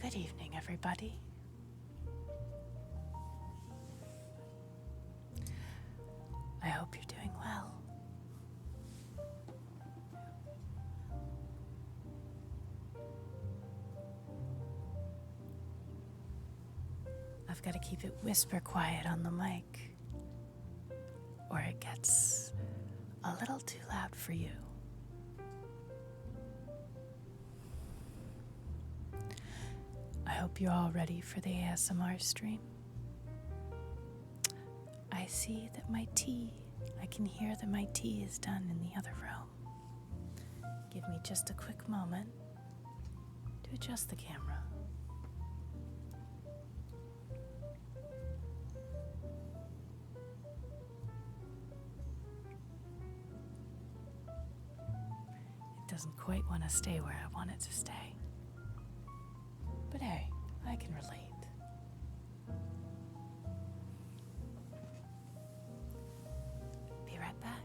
Good evening, everybody. I hope you're doing well. I've got to keep it whisper quiet on the mic, or it gets a little too loud for you. I hope you're all ready for the ASMR stream. I see that I can hear that my tea is done in the other room. Give me just a quick moment to adjust the camera. It doesn't quite want to stay where I want it to stay. But hey, I can relate. Be right back.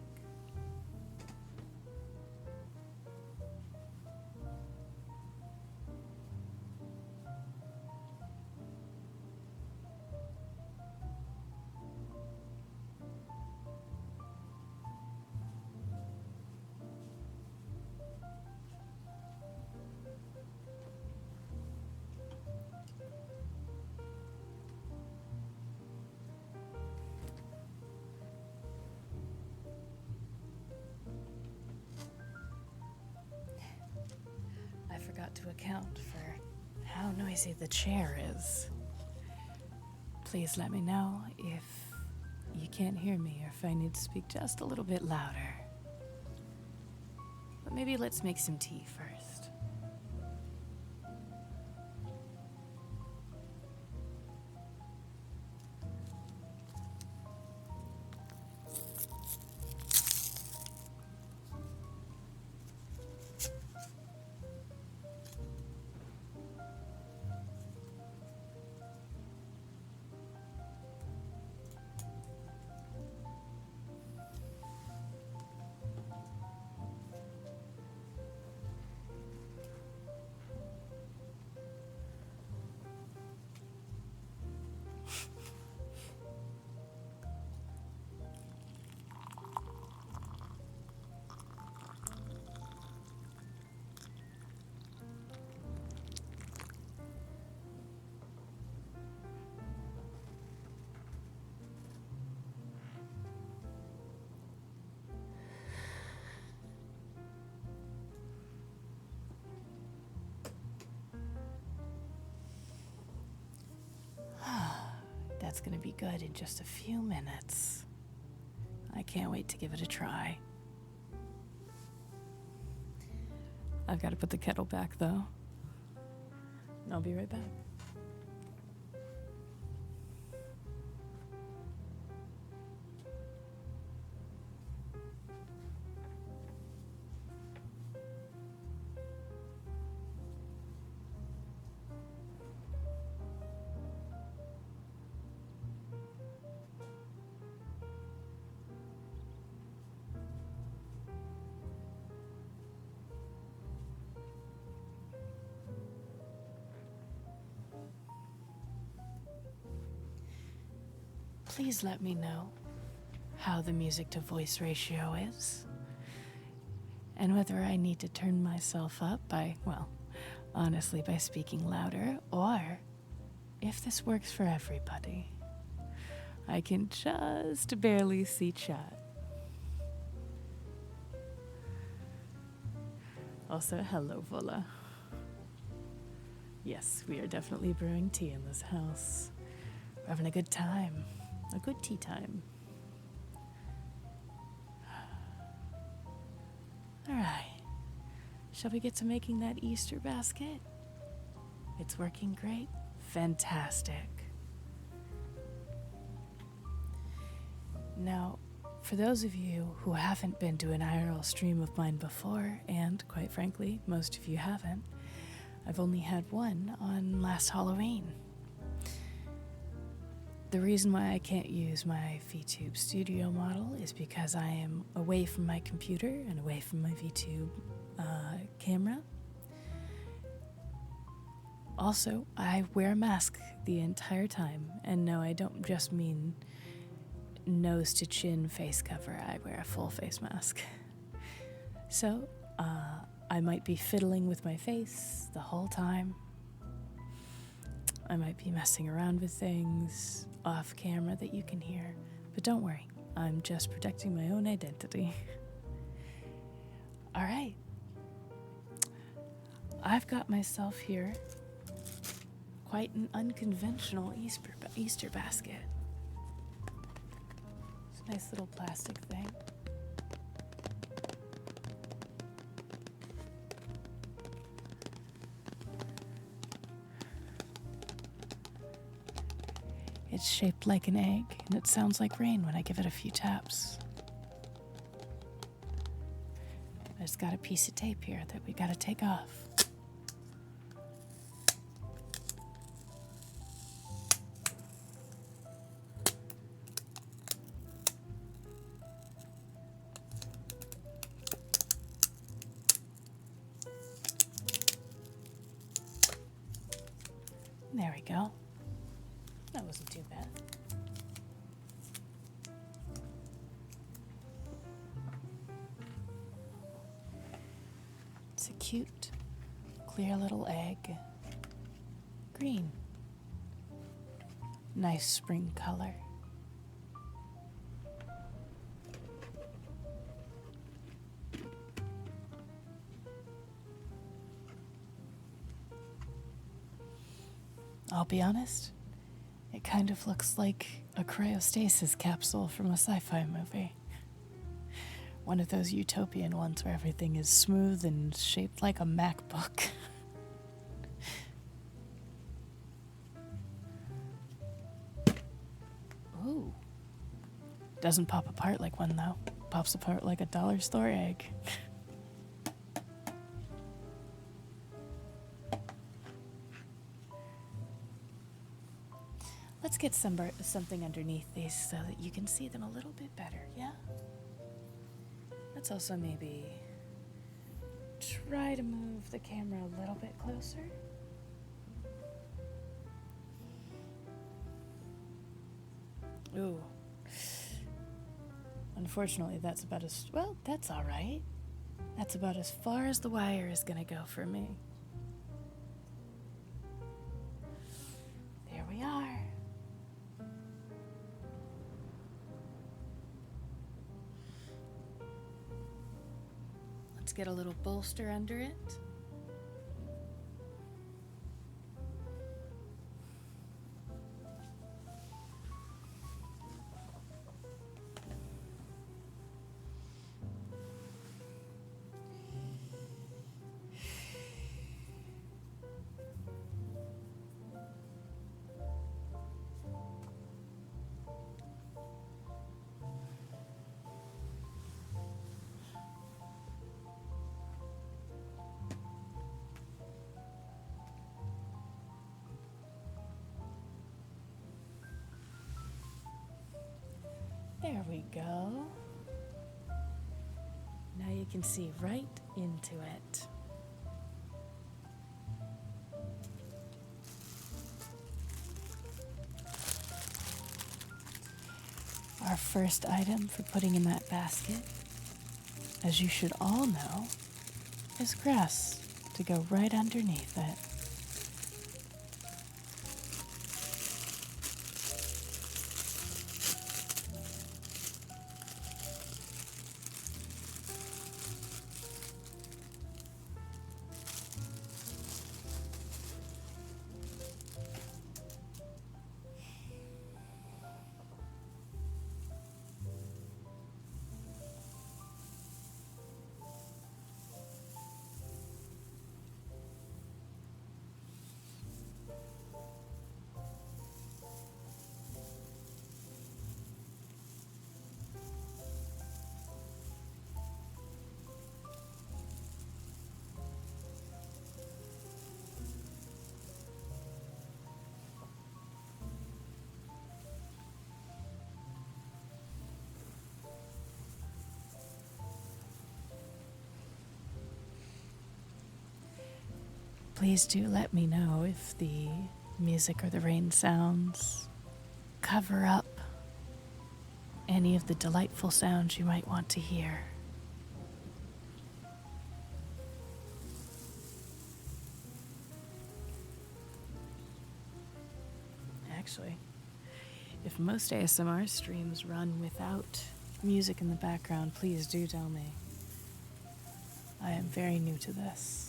I forgot to account for how noisy the chair is. Please let me know if you can't hear me or if I need to speak just a little bit louder. But maybe let's make some tea first. That's going to be good in just a few minutes. I can't wait to give it a try. I've got to put the kettle back, though. And I'll be right back. Please let me know how the music to voice ratio is, and whether I need to turn myself up by speaking louder, or if this works for everybody. I can just barely see chat. Also, hello, Vola. Yes, we are definitely brewing tea in this house. We're having a good time. A good tea time. Alright. Shall we get to making that Easter basket? It's working great. Fantastic. Now, for those of you who haven't been to an IRL stream of mine before, and quite frankly, most of you haven't, I've only had one on last Halloween. The reason why I can't use my VTube studio model is because I am away from my computer and away from my VTube camera. Also, I wear a mask the entire time, and no, I don't just mean nose to chin face cover. I wear a full face mask. So, I might be fiddling with my face the whole time. I might be messing around with things off camera that you can hear, but don't worry, I'm just protecting my own identity. All right. I've got myself here quite an unconventional Easter basket. It's a nice little plastic thing. It's shaped like an egg, and it sounds like rain when I give it a few taps. I just got a piece of tape here that we gotta take off. There we go. That wasn't too bad. It's a cute, clear little egg. Green. Nice spring color. I'll be honest, it kind of looks like a cryostasis capsule from a sci-fi movie. One of those utopian ones where everything is smooth and shaped like a MacBook. Ooh. Doesn't pop apart like one, though. Pops apart like a dollar store egg. Let's get something underneath these so that you can see them a little bit better, yeah? Let's also maybe try to move the camera a little bit closer. Ooh. Unfortunately, that's about well, that's all right. That's about as far as the wire is gonna go for me. There we are. Let's get a little bolster under it. There we go. Now you can see right into it. Our first item for putting in that basket, as you should all know, is grass to go right underneath it. Please do let me know if the music or the rain sounds cover up any of the delightful sounds you might want to hear. Actually, if most ASMR streams run without music in the background, please do tell me. I am very new to this.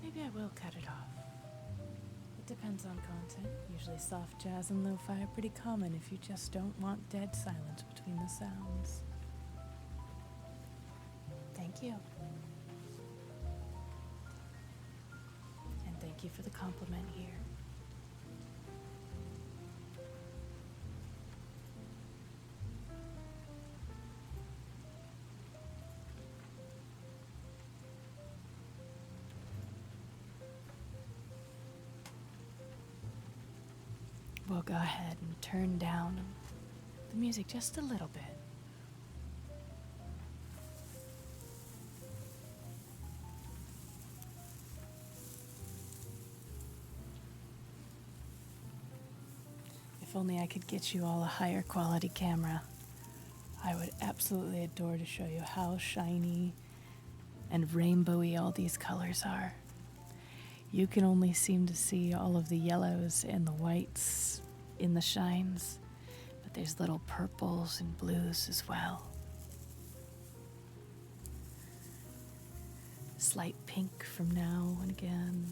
Maybe I will cut it off. It depends on content. Usually soft jazz and lo-fi are pretty common if you just don't want dead silence between the sounds. Thank you. And thank you for the compliment here. We'll go ahead and turn down the music just a little bit. If only I could get you all a higher quality camera, I would absolutely adore to show you how shiny and rainbowy all these colors are. You can only seem to see all of the yellows and the whites in the shines, but there's little purples and blues as well. Slight pink from now and again.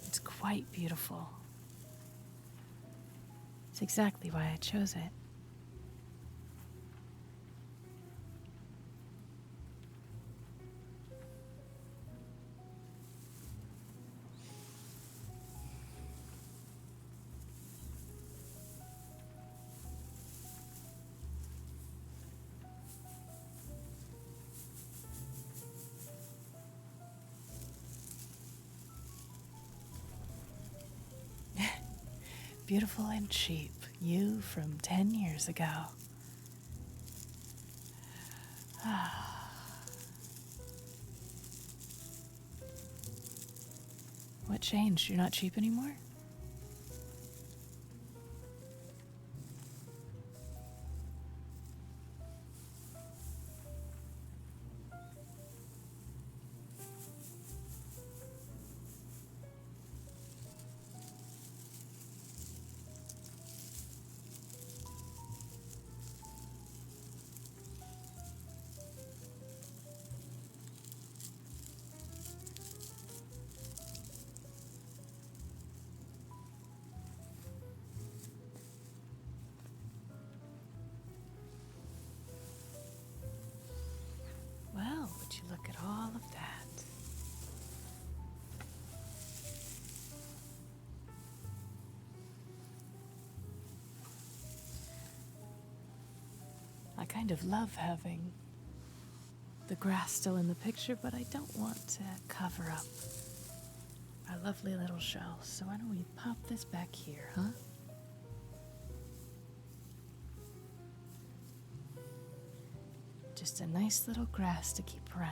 It's quite beautiful. It's exactly why I chose it. Beautiful and cheap, you from 10 years ago. What changed? You're not cheap anymore? Well, would you look at all of that? I kind of love having the grass still in the picture, but I don't want to cover up our lovely little shells. So why don't we pop this back here, huh? Just a nice little grass to keep around.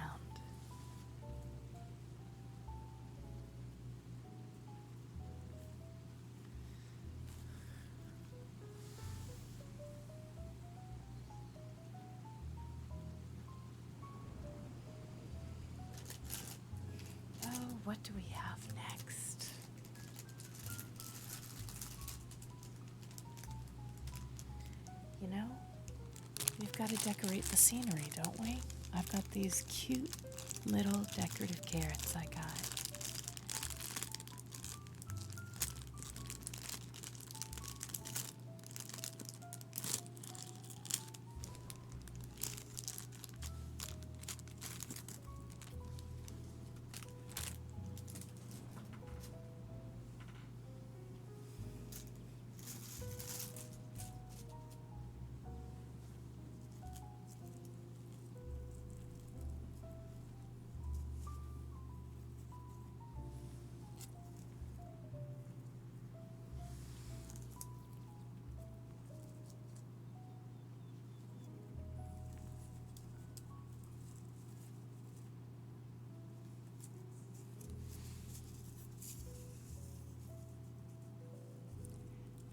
Oh, what do we have next? You know, we've got to decorate the scenery, don't we? I've got these cute little decorative carrots I got.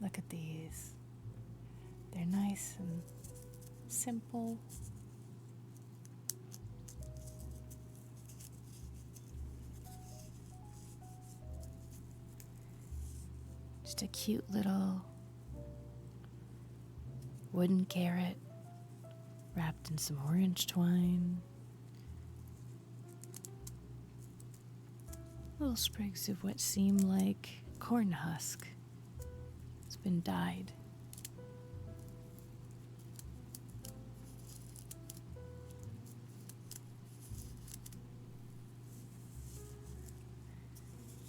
Look at these. They're nice and simple. Just a cute little wooden carrot wrapped in some orange twine. Little sprigs of what seem like corn husk. It's been dyed.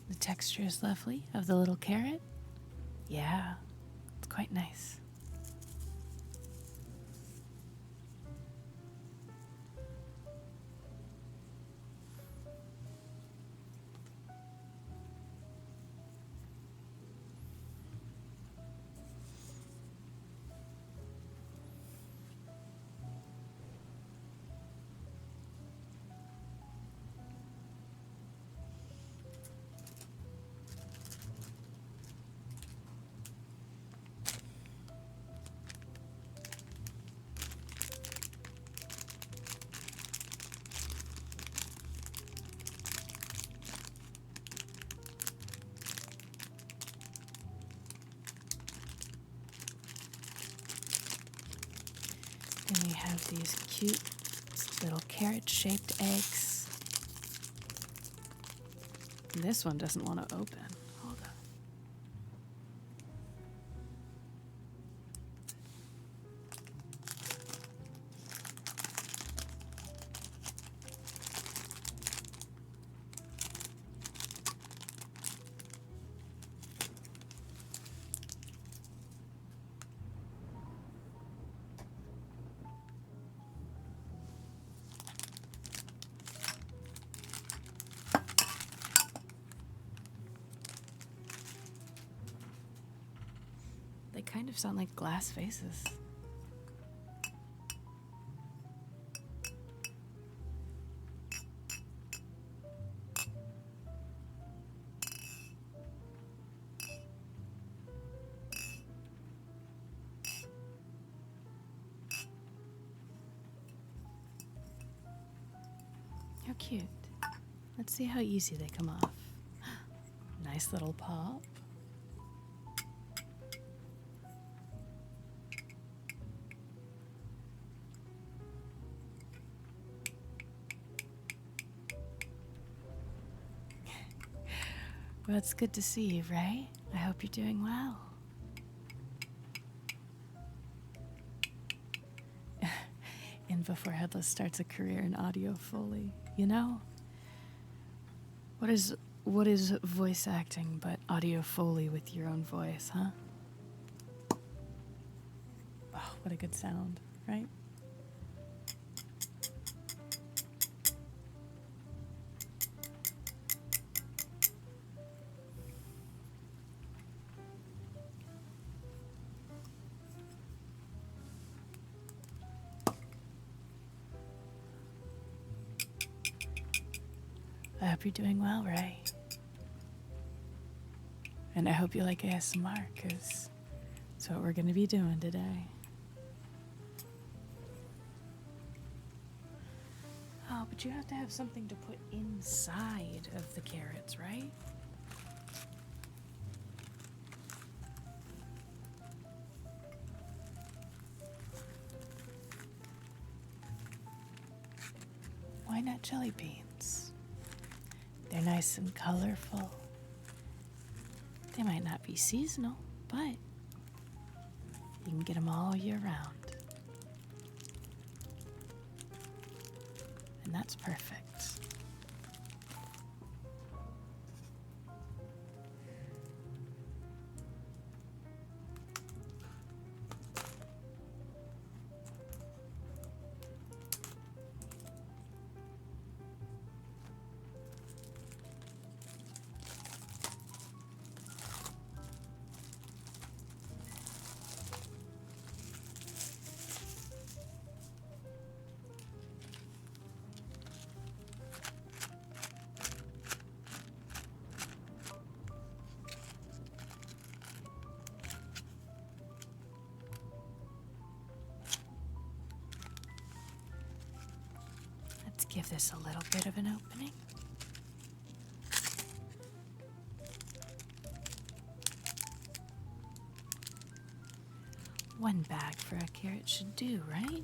The texture is lovely of the little carrot. Yeah, it's quite nice. And we have these cute little carrot-shaped eggs. And this one doesn't want to open. Hold on. They kind of sound like glass faces. How cute. Let's see how easy they come off. Nice little pop. Well, it's good to see you, Ray. I hope you're doing well. And before Headless starts a career in audio Foley, you know? What is voice acting but audio Foley with your own voice, huh? Oh, what a good sound, right? I hope you're doing well, Ray. And I hope you like ASMR, because that's what we're going to be doing today. Oh, but you have to have something to put inside of the carrots, right? Why not jelly beans? They're nice and colorful. They might not be seasonal, but you can get them all year round. And that's perfect. give this a little bit of an opening. One bag for a carrot should do, right?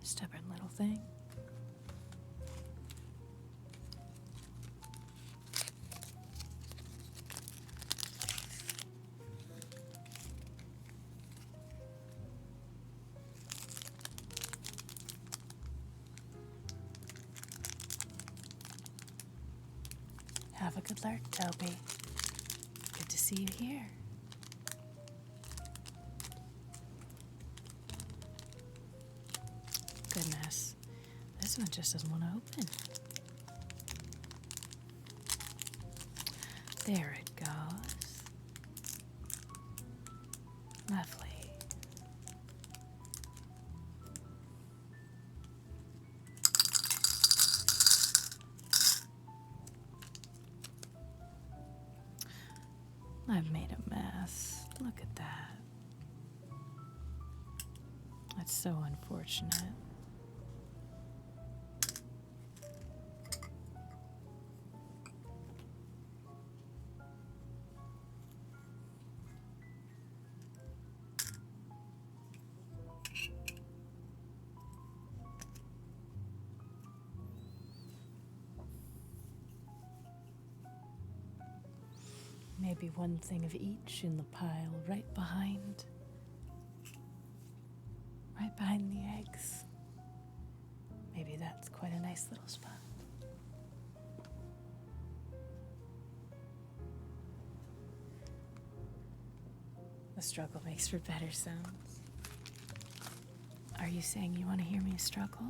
Stubborn little thing. Have a good lurk, Toby. Good to see you here. Goodness, this one just doesn't want to open. There it goes. Lovely. I've made a mess. Look at that. That's so unfortunate. Maybe one thing of each in the pile right behind the eggs. Maybe that's quite a nice little spot. The struggle makes for better sounds. Are you saying you want to hear me struggle?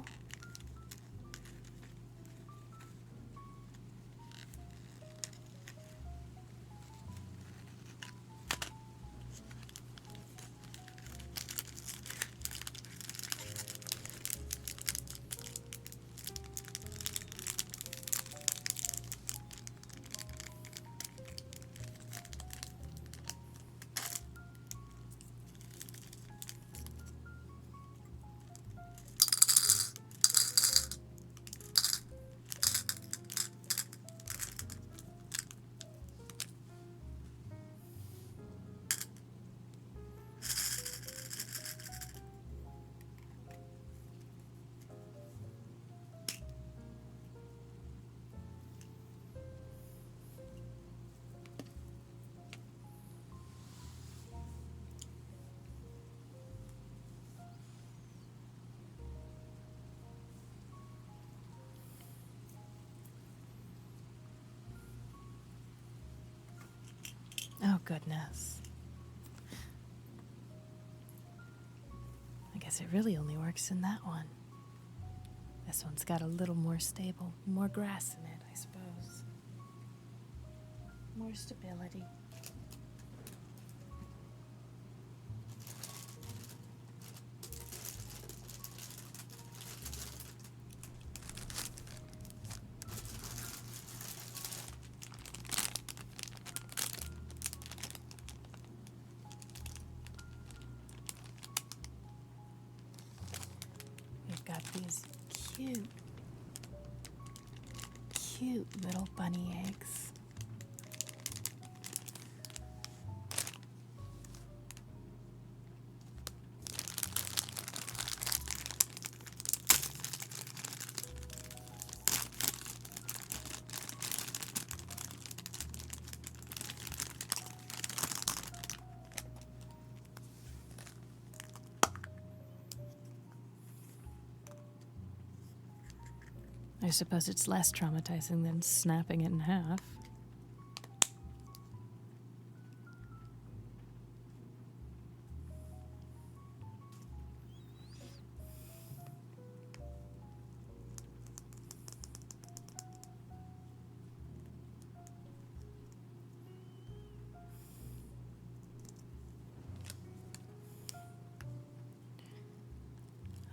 Oh, goodness. I guess it really only works in that one. This one's got a little more stable, more grass in it, I suppose. More stability. We've got these cute. Cute little bunny eggs. I suppose it's less traumatizing than snapping it in half.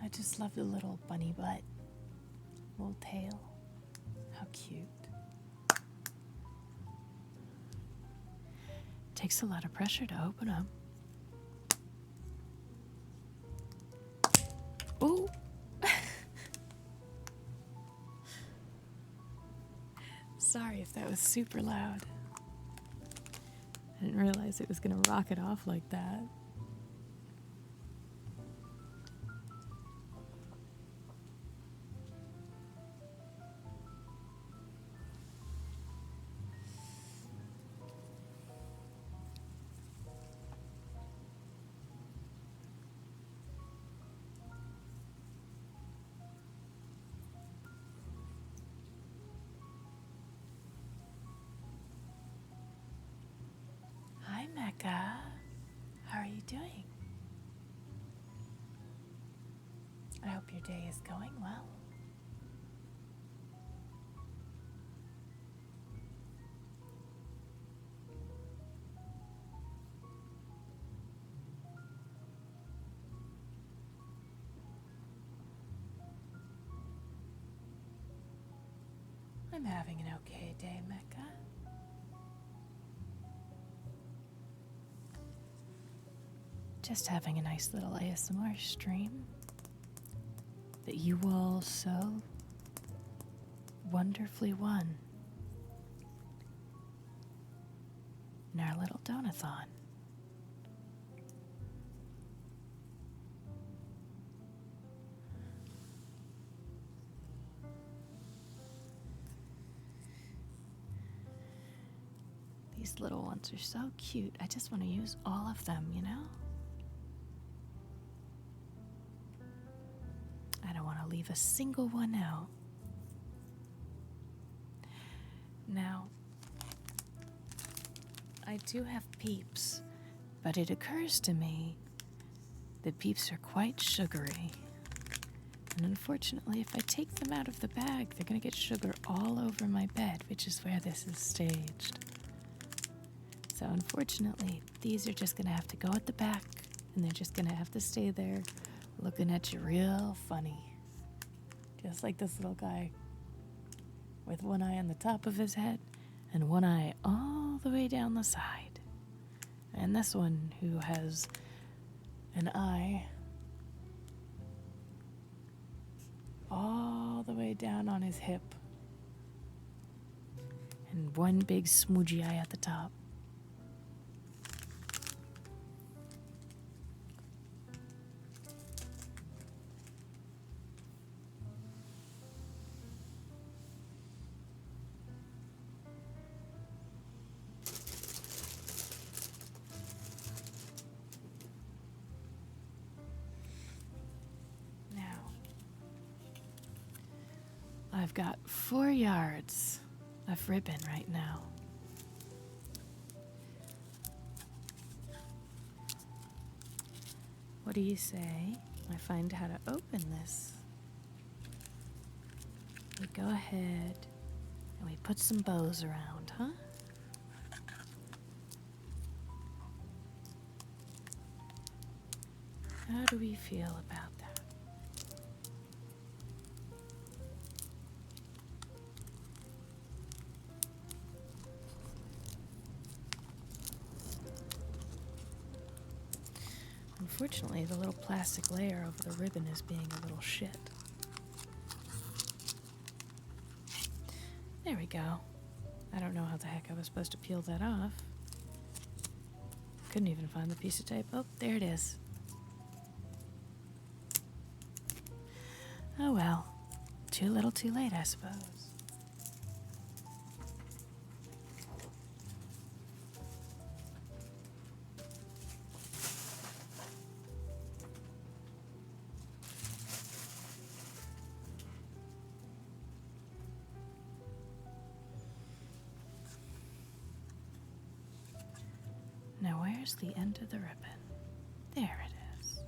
I just love the little bunny butt. Little tail. How cute. Takes a lot of pressure to open them. Ooh! Sorry if that was super loud. I didn't realize it was going to rocket off like that. Hi, Mecca. How are you doing? I hope your day is going well. I'm having an okay day, Mecca. Just having a nice little ASMR stream that you all so wonderfully won in our little donathon. These little ones are so cute. I just want to use all of them, you know? I don't want to leave a single one out. Now, I do have peeps, but it occurs to me that peeps are quite sugary. And unfortunately, if I take them out of the bag, they're going to get sugar all over my bed, which is where this is staged. So unfortunately, these are just going to have to go at the back, and they're just going to have to stay there looking at you real funny. Just like this little guy with one eye on the top of his head and one eye all the way down the side. And this one who has an eye all the way down on his hip and one big smoogie eye at the top. I've got 4 yards of ribbon right now. What do you say I find how to open this? We go ahead and we put some bows around, huh? How do we feel about that? Unfortunately, the little plastic layer over the ribbon is being a little shit. go. I don't know how the heck I was supposed to peel that off. Couldn't even find the piece of tape. Oh, there it is. Oh well. Too little too late, I suppose. Now where's the end of the ribbon? There it is.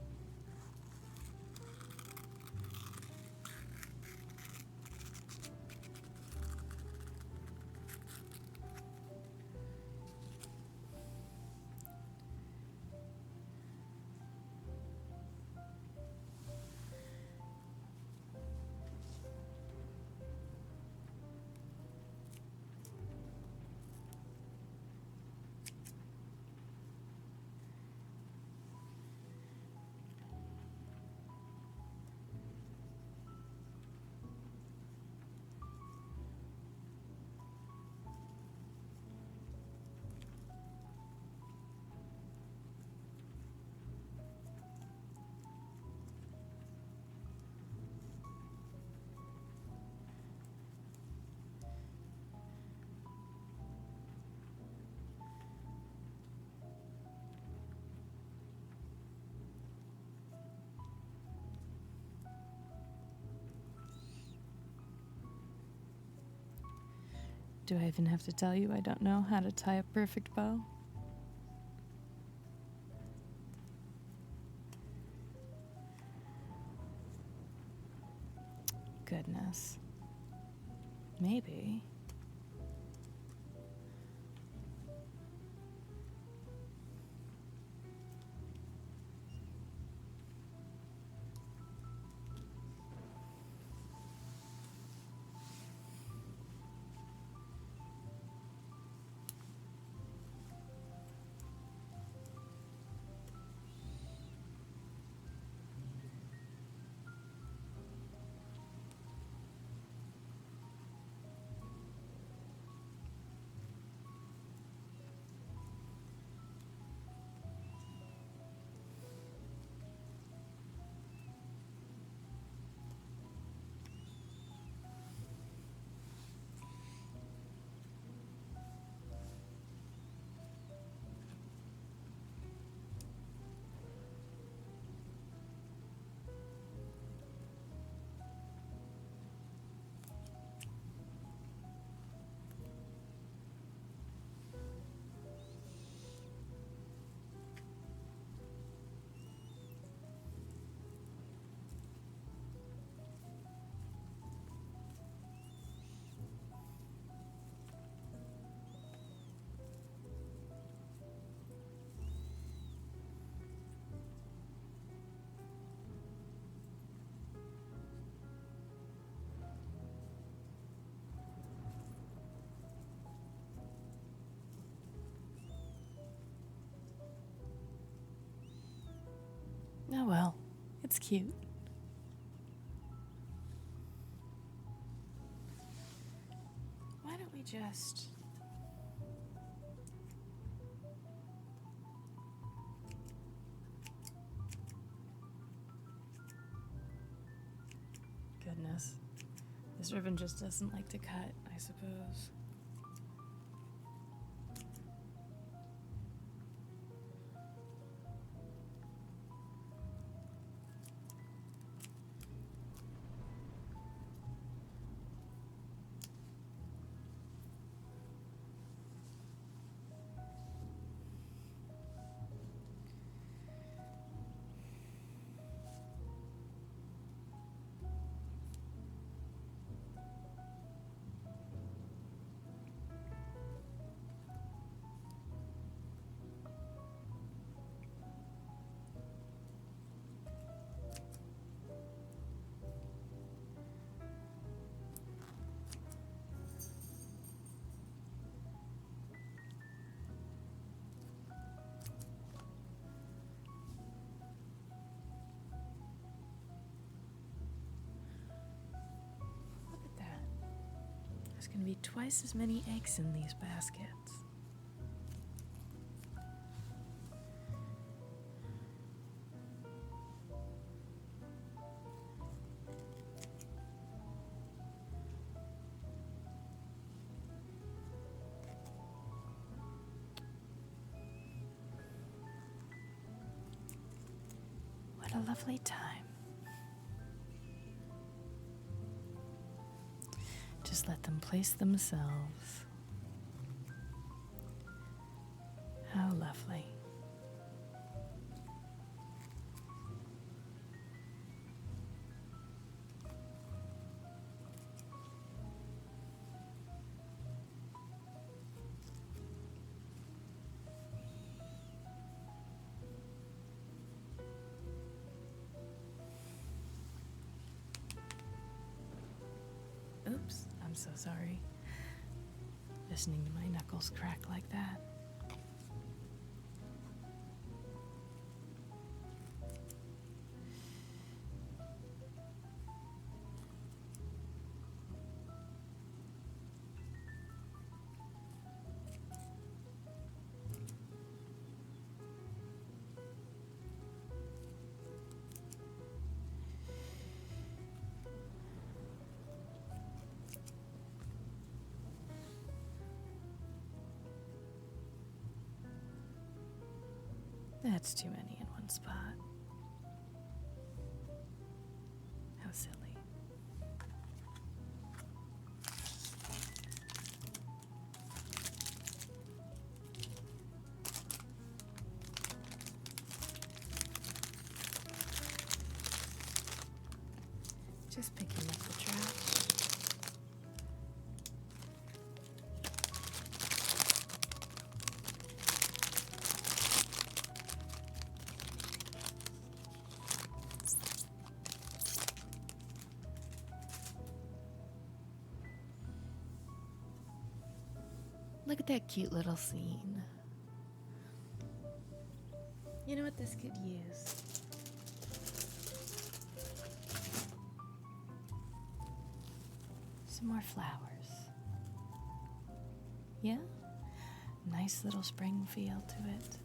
Do I even have to tell you I don't know how to tie a perfect bow? Goodness. Maybe. Oh well, it's cute. Why don't we just... Goodness. This ribbon just doesn't like to cut, I suppose. gonna be twice as many eggs in these baskets. What a lovely time. Just let them place themselves. How lovely. Oops, I'm so sorry. Listening to my knuckles crack like that. That's too many in one spot. How silly. Just picking up the trash. Look at that cute little scene. You know what this could use? Some more flowers. Yeah? Nice little spring feel to it.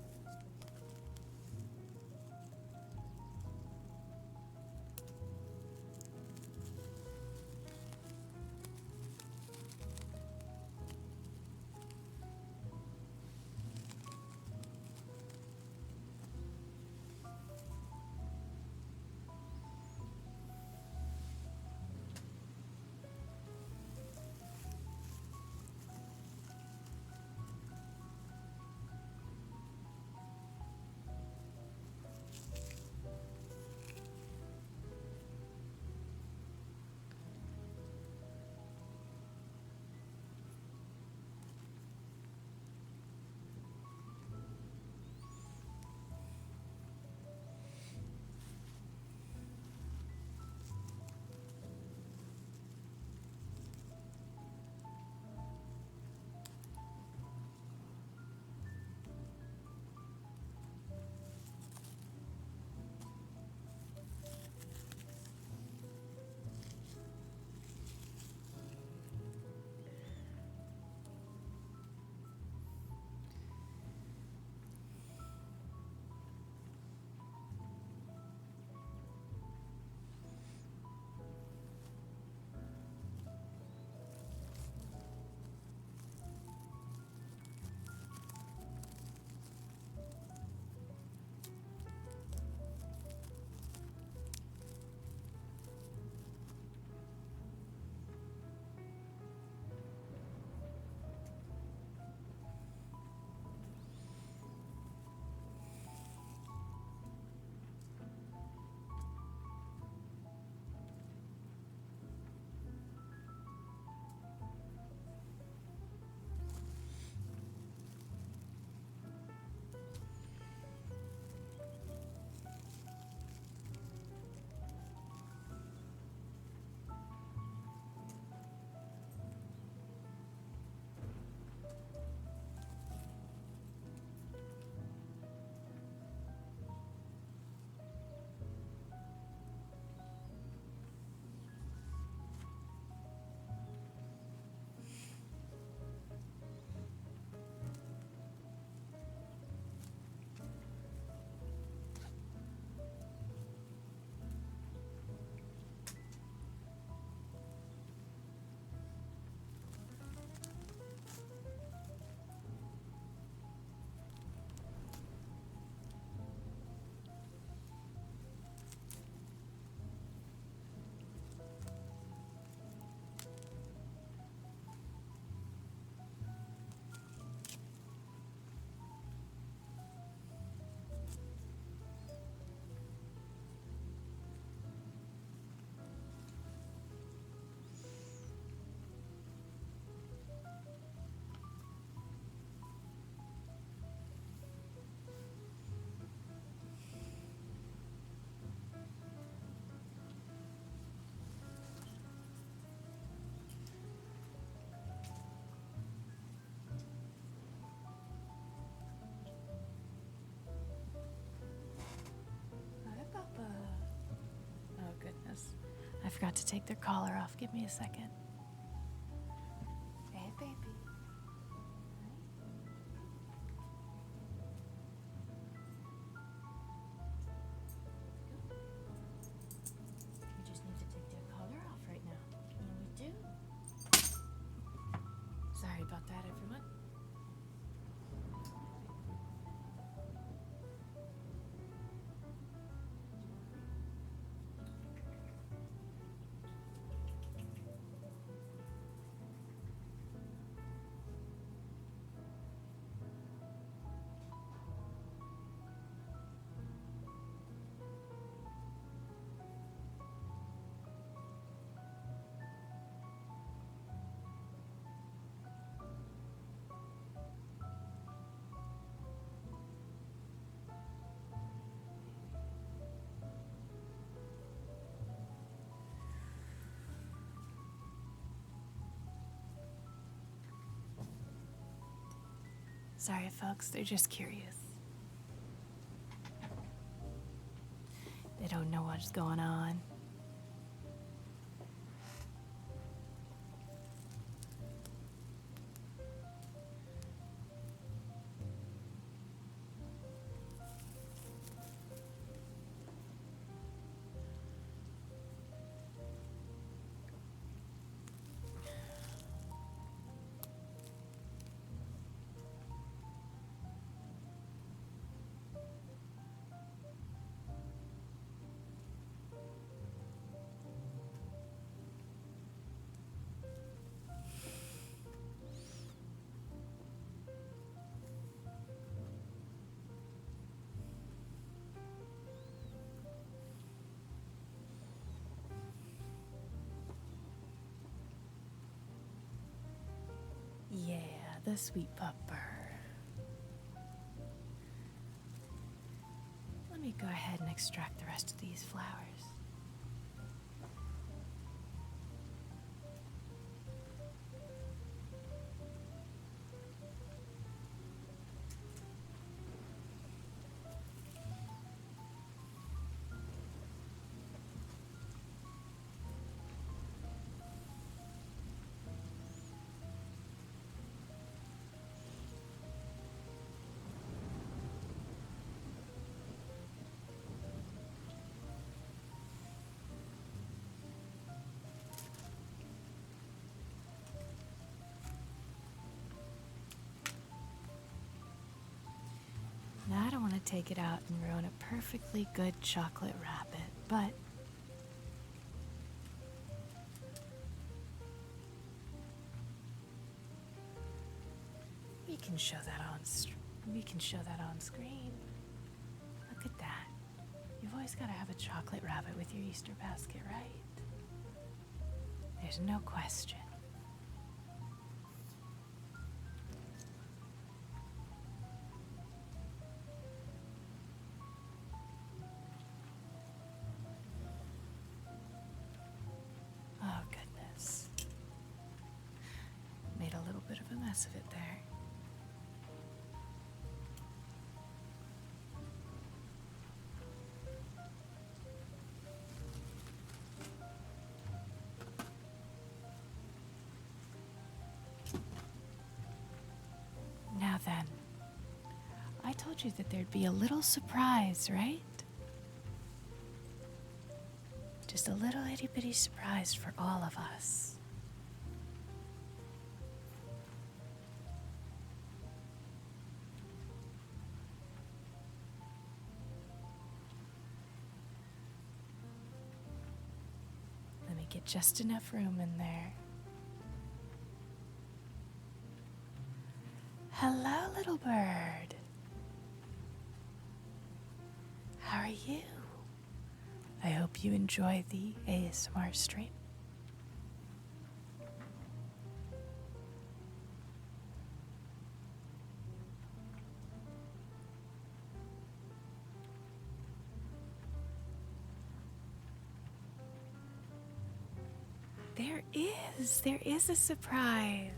forgot to take their collar off. Give me a second. Hey, baby. You just need to take their collar off right now. You do. Sorry about that, everyone. Sorry, folks, they're just curious. They don't know what's going on. Yeah, the sweet pupper. Let me go ahead and extract the rest of these flowers. Now, I don't want to take it out and ruin a perfectly good chocolate rabbit, but we can show that on screen. Look at that. You've always got to have a chocolate rabbit with your Easter basket, right? There's no question. Oh, goodness. Made a little bit of a mess of it there. Now then, I told you that there'd be a little surprise, right? Just a little itty bitty surprise for all of us. Let me get just enough room in there. Hello, little bird. How are you? I hope you enjoy the ASMR stream. There is a surprise.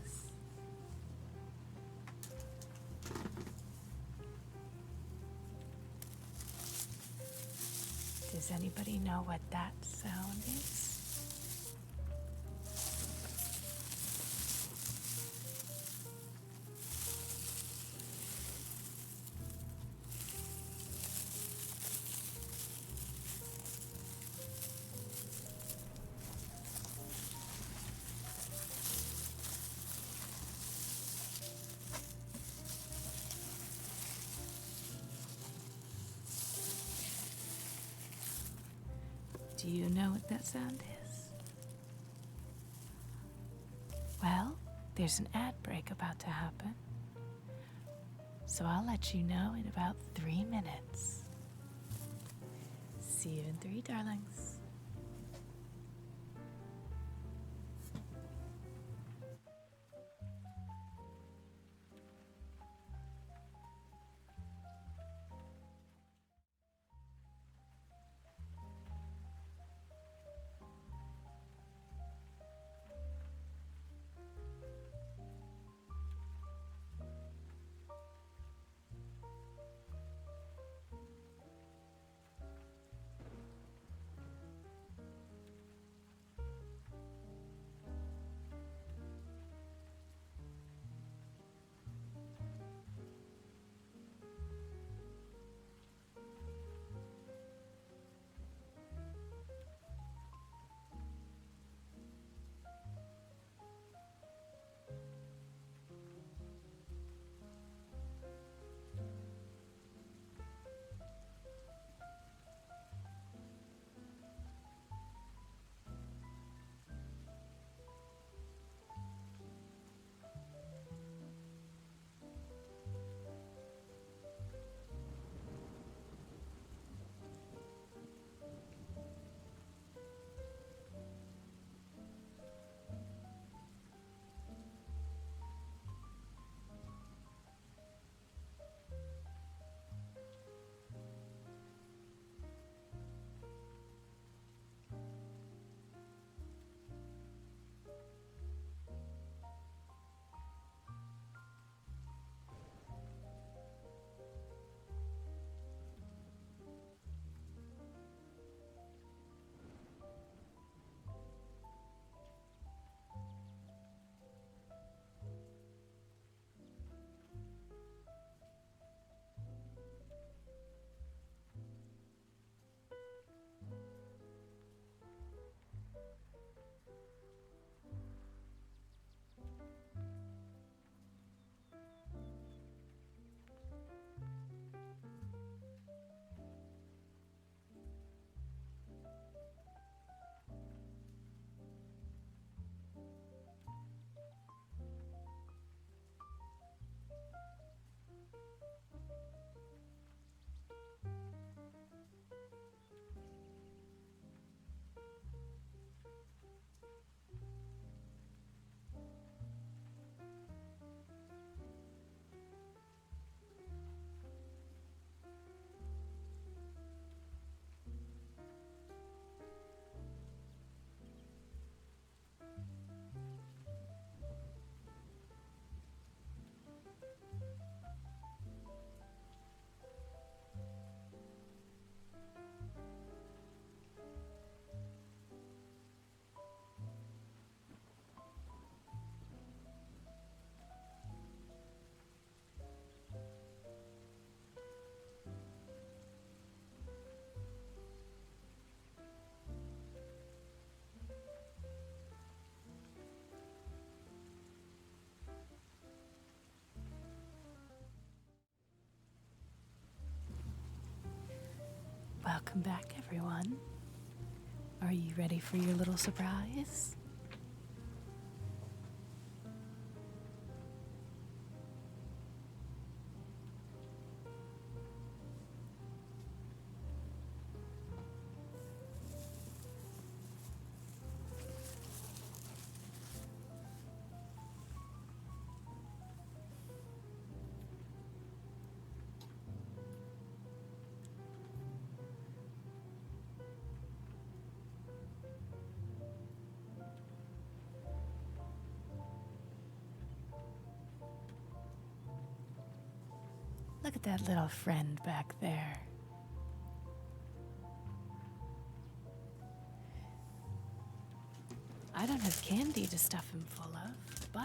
Does anybody know what that sound is? Do you know what that sound is? Well, there's an ad break about to happen. So I'll let you know in about 3 minutes. See you in 3, darlings. Welcome back, everyone. Are you ready for your little surprise? Look at that little friend back there. I don't have candy to stuff him full of, but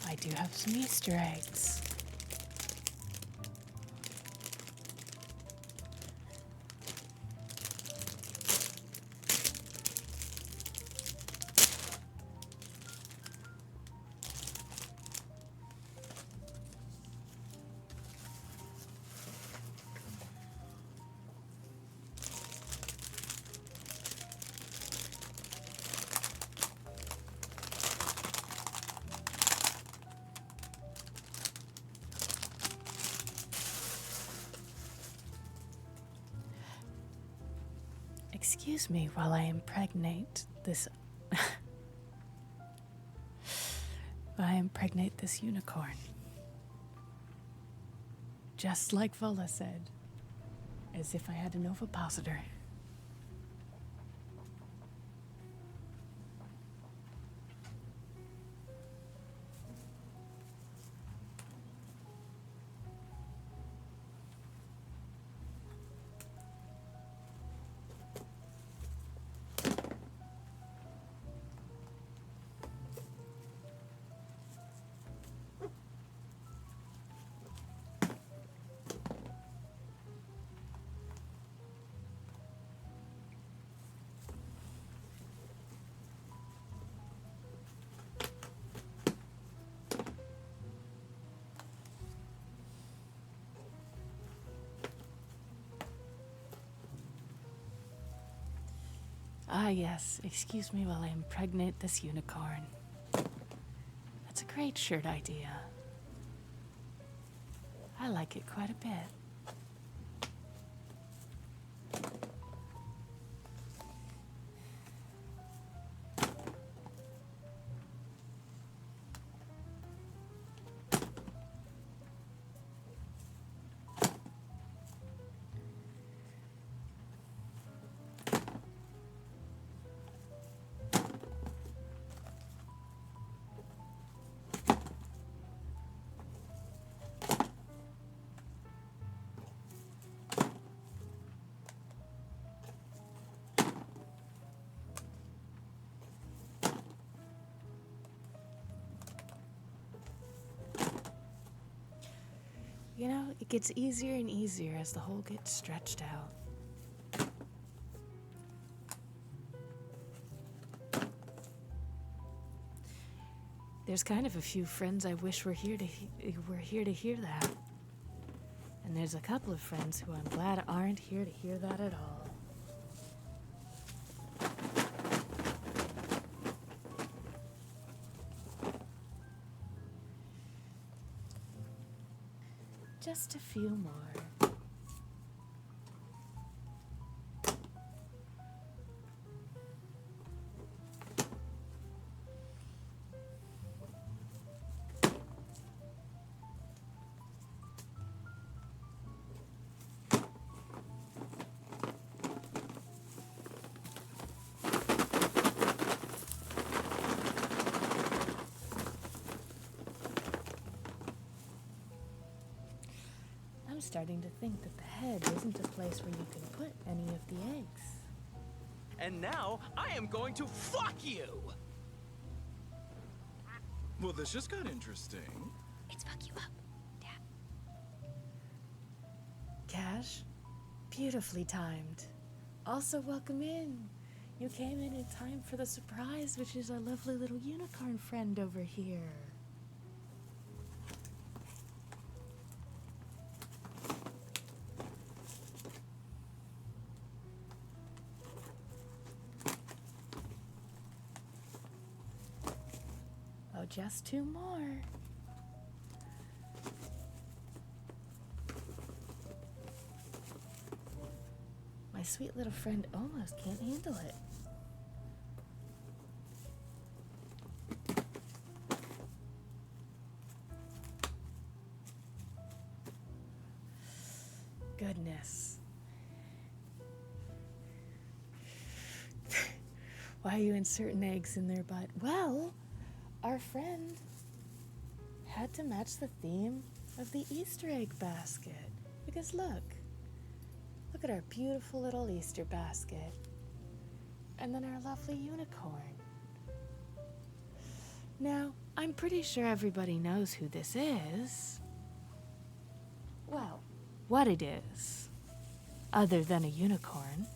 I do have some Easter eggs. Excuse me while I impregnate this. I impregnate this unicorn. Just like Vola said, as if I had an ovipositor. Ah, yes. Excuse me while I impregnate this unicorn. That's a great shirt idea. I like it quite a bit. You know, it gets easier and easier as the hole gets stretched out. There's kind of a few friends I wish were here to hear that. And there's a couple of friends who I'm glad aren't here to hear that at all. Just a few more. I'm starting to think that the head isn't a place where you can put any of the eggs. And now, I am going to fuck you! Well, this just got interesting. It's fuck you up, Dad. Cash, beautifully timed. Also, welcome in. You came in time for the surprise, which is our lovely little unicorn friend over here. Oh, just two more. My sweet little friend almost can't handle it. Goodness. Why are you inserting eggs in their butt? Well, our friend had to match the theme of the Easter egg basket. Because look at our beautiful little Easter basket. And then our lovely unicorn. Now, I'm pretty sure everybody knows who this is. Well, what it is, other than a unicorn.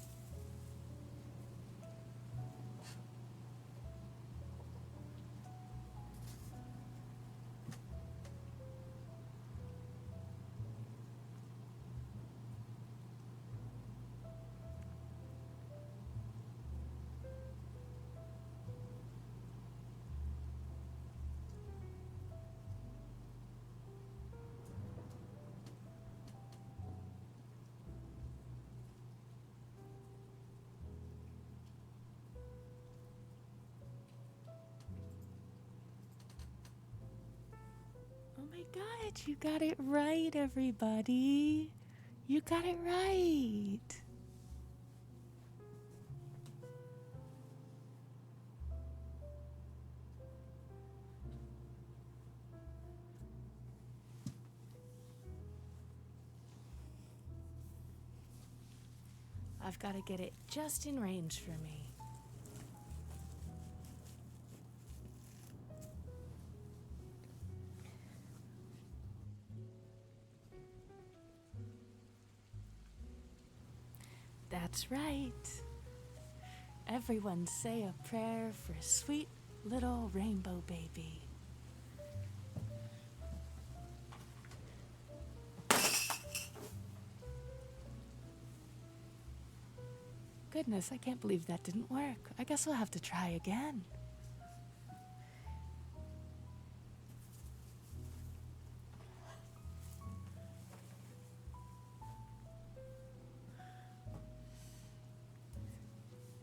God, you got it right, everybody. You got it right. I've got to get it just in range for me. That's right. Everyone say a prayer for sweet little rainbow baby. Goodness, I can't believe that didn't work. I guess we'll have to try again.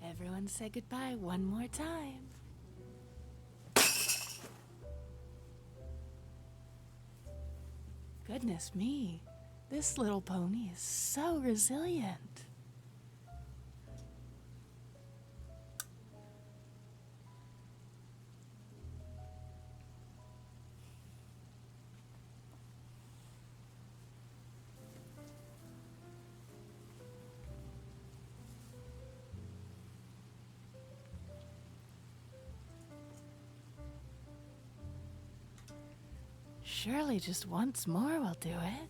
Everyone say goodbye one more time. Goodness me, this little pony is so resilient. Surely just once more will do it.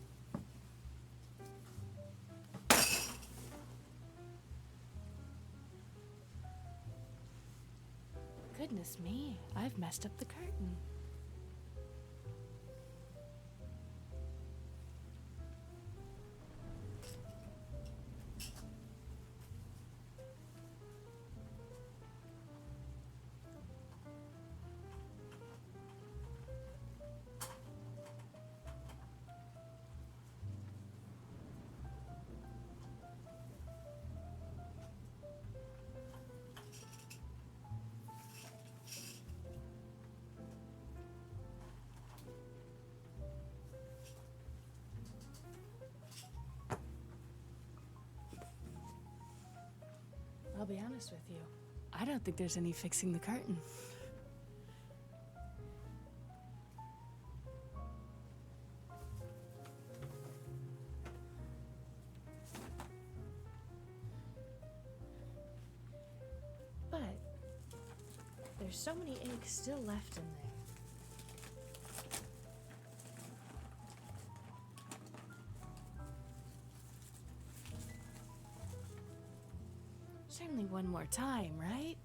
Goodness me, I've messed up the curtain. I'll be honest with you. I don't think there's any fixing the curtain. But there's so many eggs still left in there. Certainly one more time, right?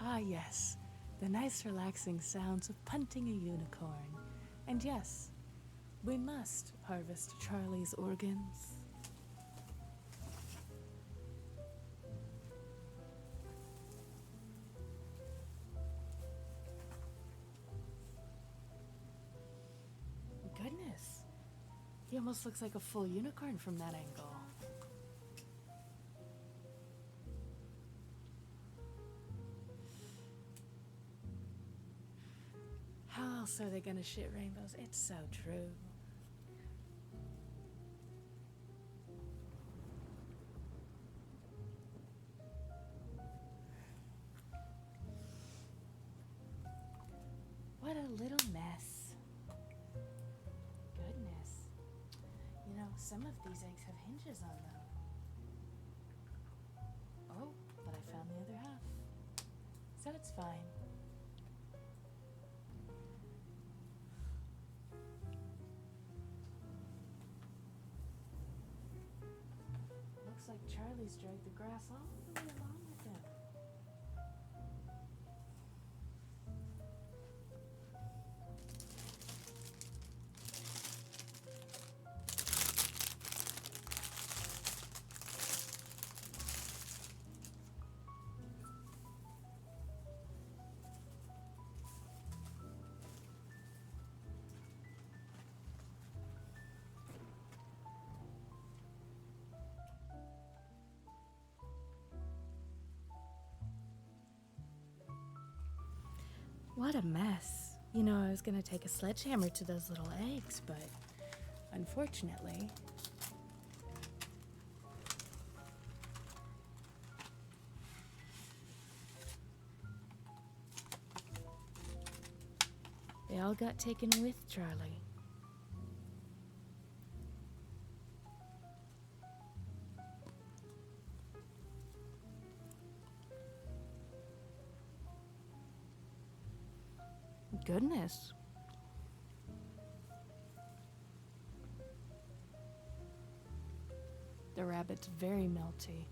Ah, yes, the nice relaxing sounds of punting a unicorn. And yes, we must harvest Charlie's organs. Goodness, he almost looks like a full unicorn from that angle. How else are they gonna shit rainbows? It's so true. What a little mess. Goodness. You know, so some of these eggs have hinges on them. Oh, but I found the other half. So it's fine. Looks like Charlie's dragged the grass all the way along with him. What a mess. You know, I was gonna take a sledgehammer to those little eggs, but unfortunately, they all got taken with Charlie. Goodness. The rabbit's very melty.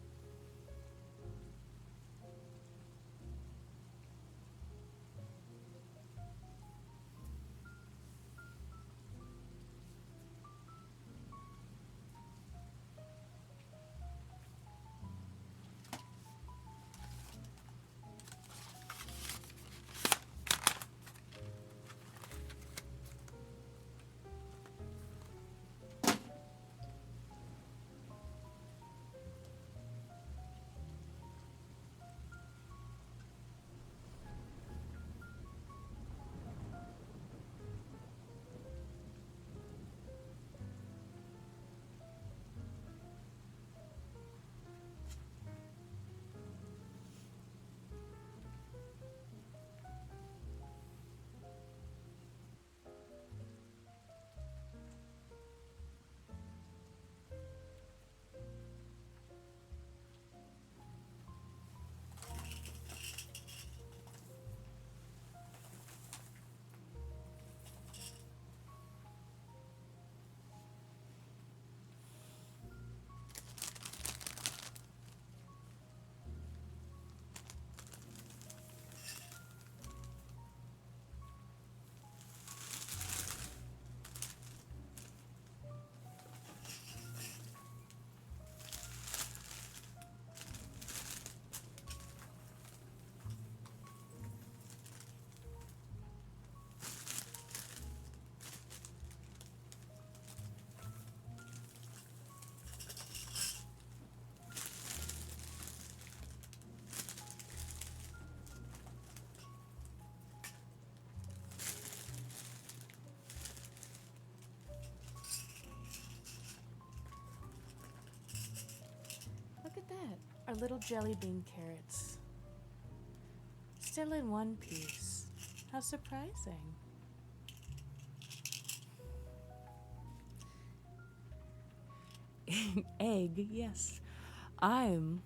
Look at that, our little jelly bean carrots. Still in one piece. How surprising. Egg, yes. I'm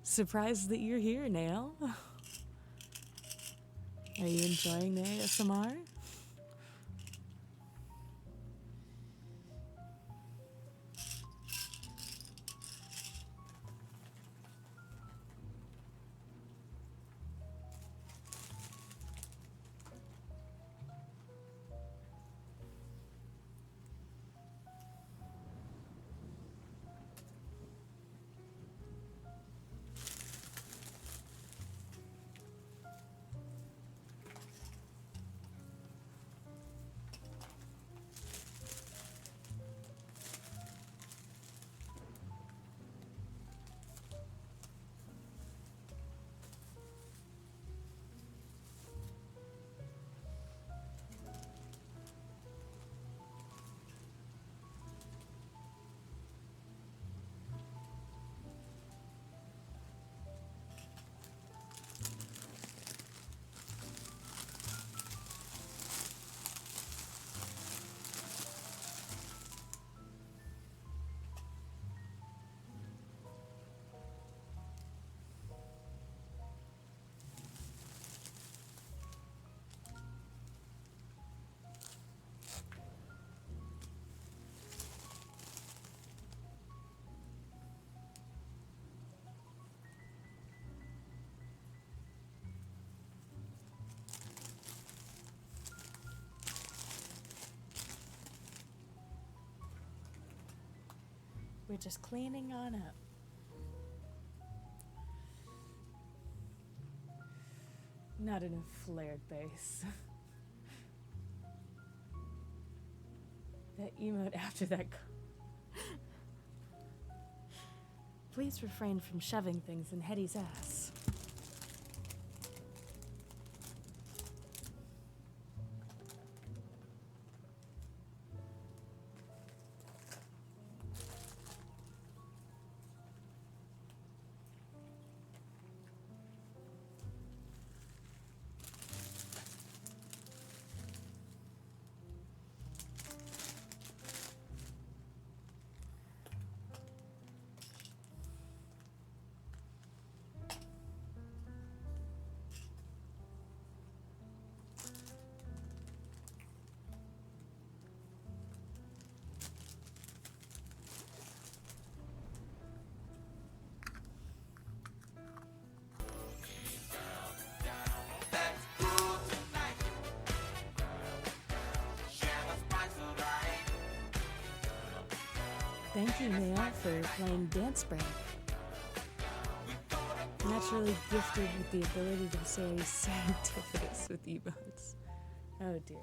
surprised that you're here, Nail. Are you enjoying the ASMR? just cleaning on up. Not in a flared base. That emote after that. Please refrain from shoving things in Hetty's ass. Thank you, Neil, for playing Dance Break. Naturally gifted with the ability to say serendipitous with emotes. Oh dear.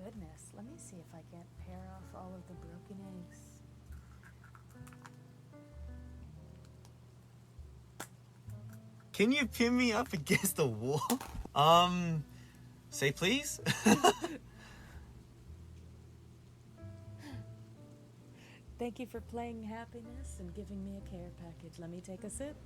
Goodness, let me see if I can't pair off all of the broken eggs. Can you pin me up against the wall? Say please? Thank you for playing happiness and giving me a care package. Let me take a sip.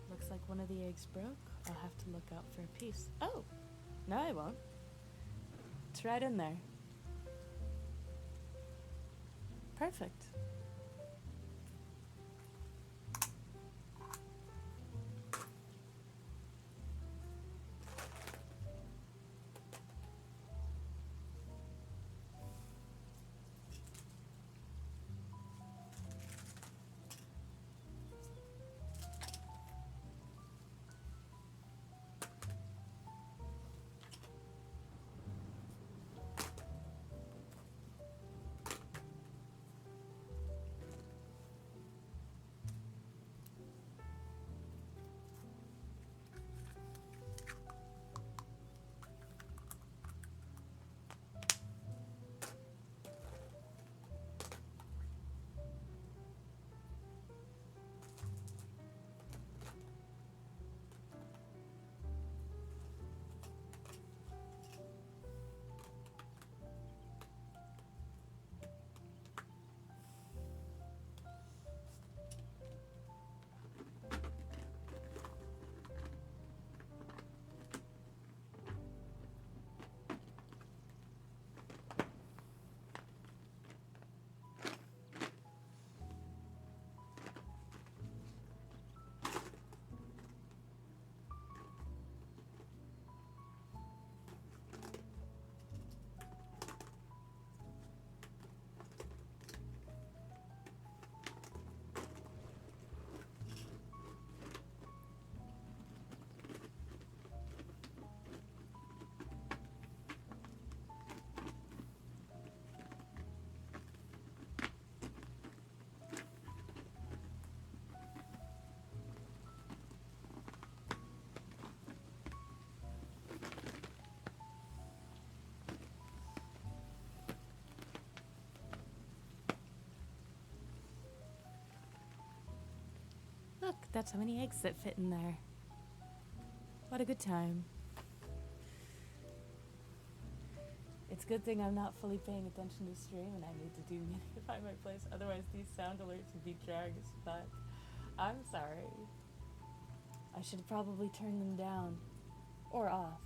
Looks like one of the eggs broke. I'll have to look out for a piece. Oh! No, I won't. It's right in there. Perfect. Look, that's how many eggs that fit in there. What a good time. It's a good thing I'm not fully paying attention to stream and I need to find my place. Otherwise, these sound alerts would be jarring as fuck. I'm sorry. I should probably turn them down. Or off.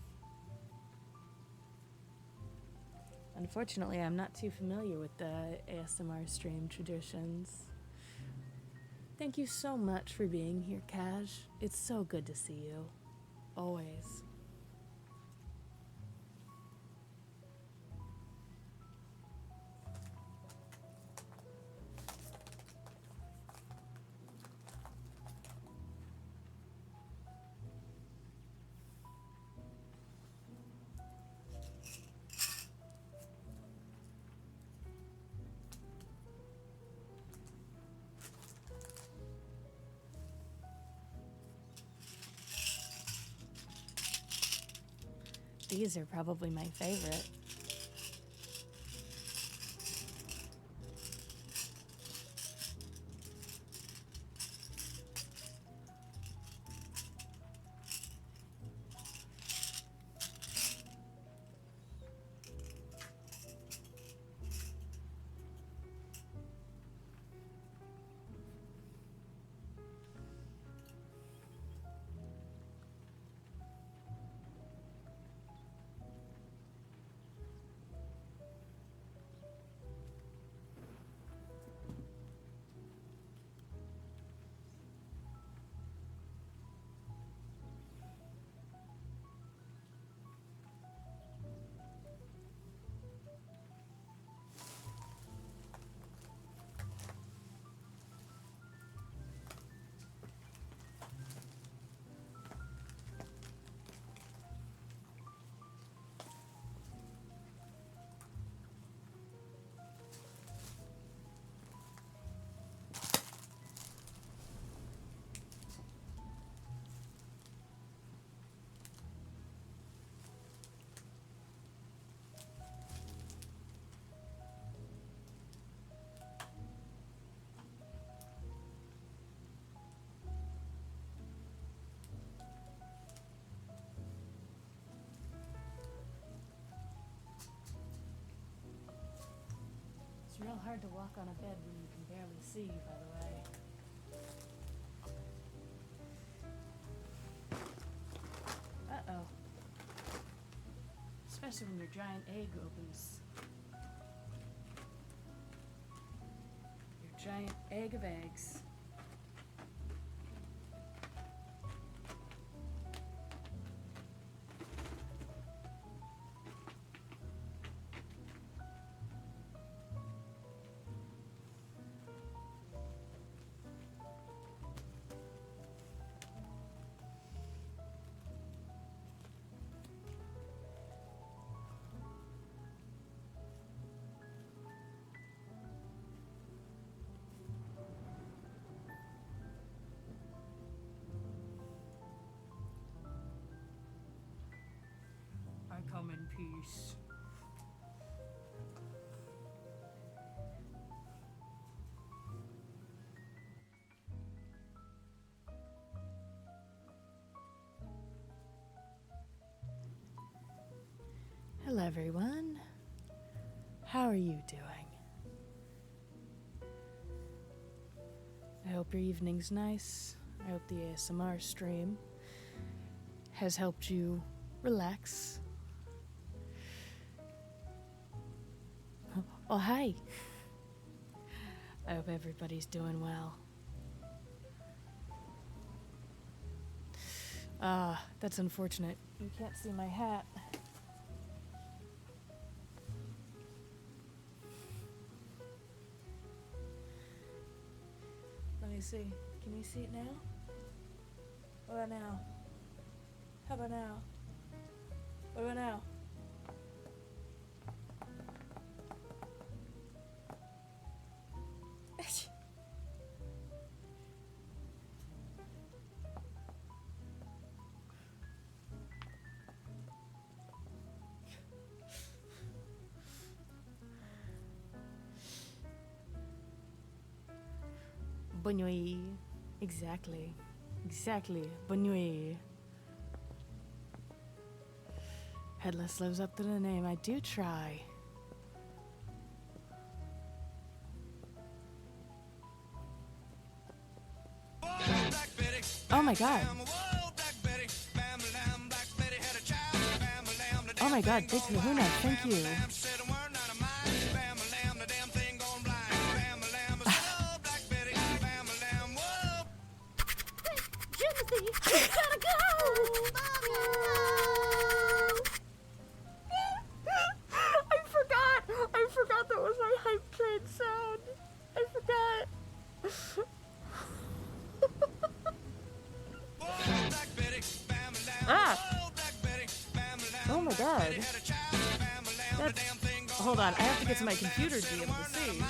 Unfortunately, I'm not too familiar with the ASMR stream traditions. Thank you so much for being here, Cash. It's so good to see you. Always. These are probably my favorite. It's real hard to walk on a bed when you can barely see, by the way. Uh-oh. Especially when your giant egg opens. Your giant egg of eggs. I come in peace. Hello, everyone. How are you doing? I hope your evening's nice. I hope the ASMR stream has helped you relax. Oh, hi. I hope everybody's doing well. That's unfortunate. You can't see my hat. Let me see. Can you see it now? What about now? How about now? What about now? Bonne nuit. Exactly. Bonne nuit. Headless lives up to the name. I do try. Oh my god. Oh my god, Big Kahuna, thank you. Jimothy, you gotta go! I forgot that was my hype train sound. I forgot. Ah! Oh my god. Hold on, I have to get to my computer to be able to see.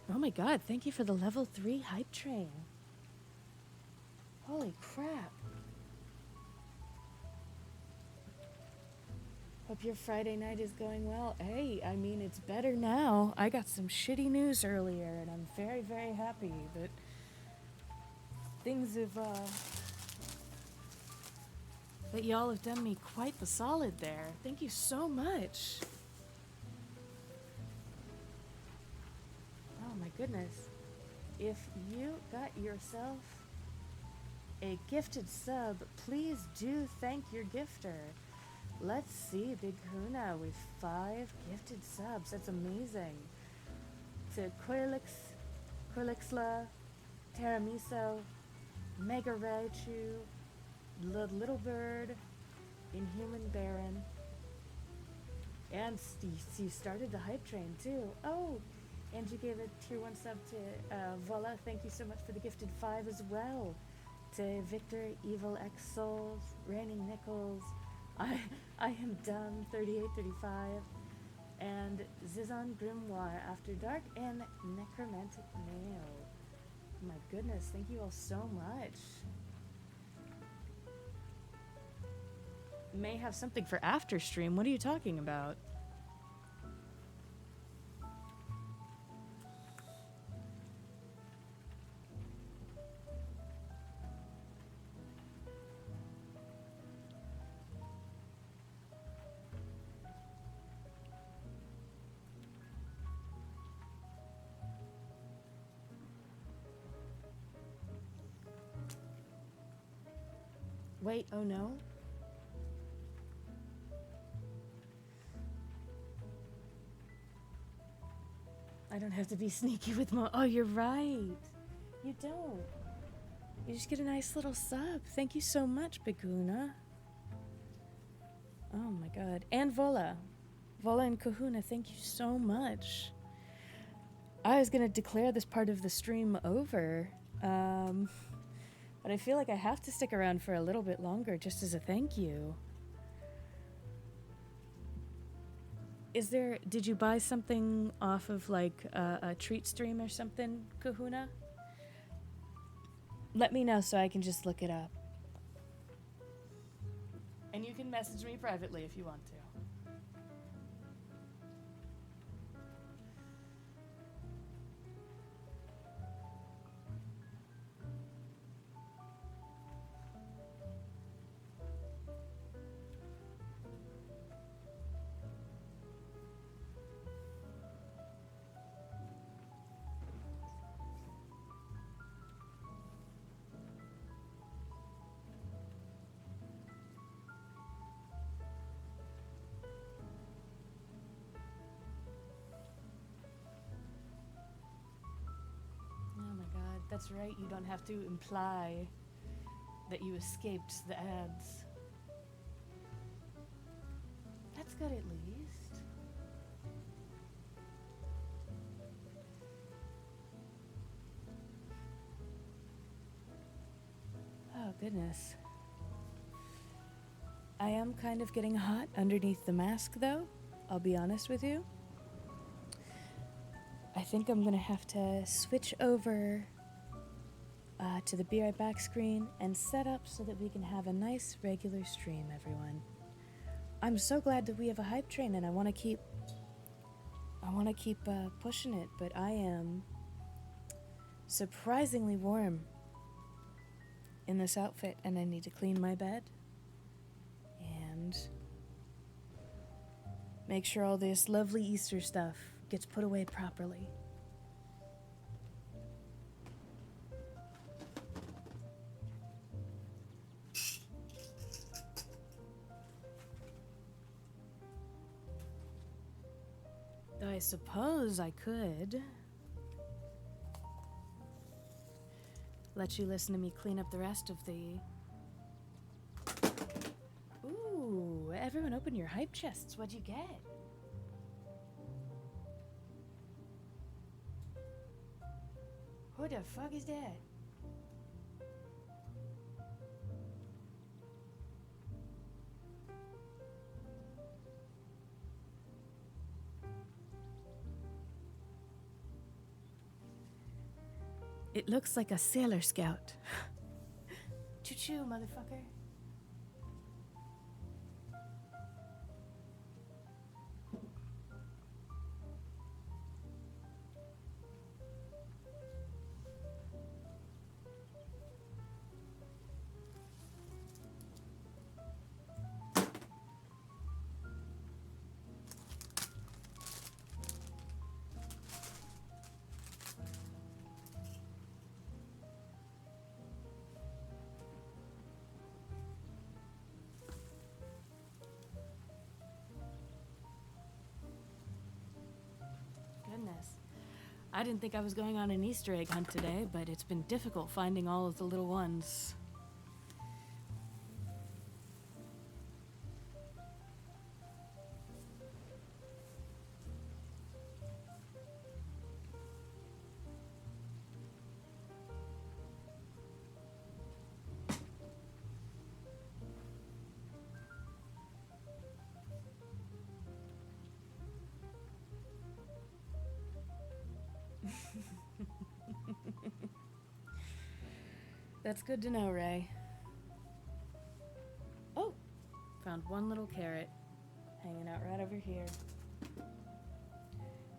Oh my god, thank you for the level 3 hype train. Holy crap. Hope your Friday night is going well. Hey, I mean, it's better now. I got some shitty news earlier, and I'm very, very happy that things have, that y'all have done me quite the solid there. Thank you so much. Oh my goodness. If you got yourself a gifted sub, please do thank your gifter. Let's see, Big Huna with 5 gifted subs. That's amazing. To Quirlixla, Teramiso, Mega Raichu, Little Bird, Inhuman Baron, and you started the hype train too. Oh, and you gave a tier 1 sub to Vola. Thank you so much for the gifted 5 as well. To Victor, Evil X Souls, Raining Nichols, I am dumb 3835, and Zizon Grimoire After Dark, and Necromantic Nail. My goodness, thank you all so much. May have something for after stream. What are you talking about? Wait, oh no? I don't have to be sneaky with my... Oh, you're right. You don't. You just get a nice little sub. Thank you so much, Biguna. Oh my god. And Vola. Vola and Kahuna, thank you so much. I was gonna declare this part of the stream over. But I feel like I have to stick around for a little bit longer just as a thank you. Did you buy something off of like a treat stream or something, Kahuna? Let me know so I can just look it up. And you can message me privately if you want to. That's right, you don't have to imply that you escaped the ads. That's good at least. Oh, goodness. I am kind of getting hot underneath the mask, though. I'll be honest with you. I think I'm gonna have to switch over to the Be Right Back screen and set up so that we can have a nice regular stream, everyone. I'm so glad that we have a hype train, and I want to keep pushing it, but I am surprisingly warm in this outfit, and I need to clean my bed and make sure all this lovely Easter stuff gets put away properly. Though I suppose I could let you listen to me clean up the rest of the... Ooh, everyone open your hype chests. What'd you get? Who the fuck is that? It looks like a Sailor Scout. Choo-choo, motherfucker. Goodness. I didn't think I was going on an Easter egg hunt today, but it's been difficult finding all of the little ones. That's good to know, Ray. Oh, found one little carrot hanging out right over here.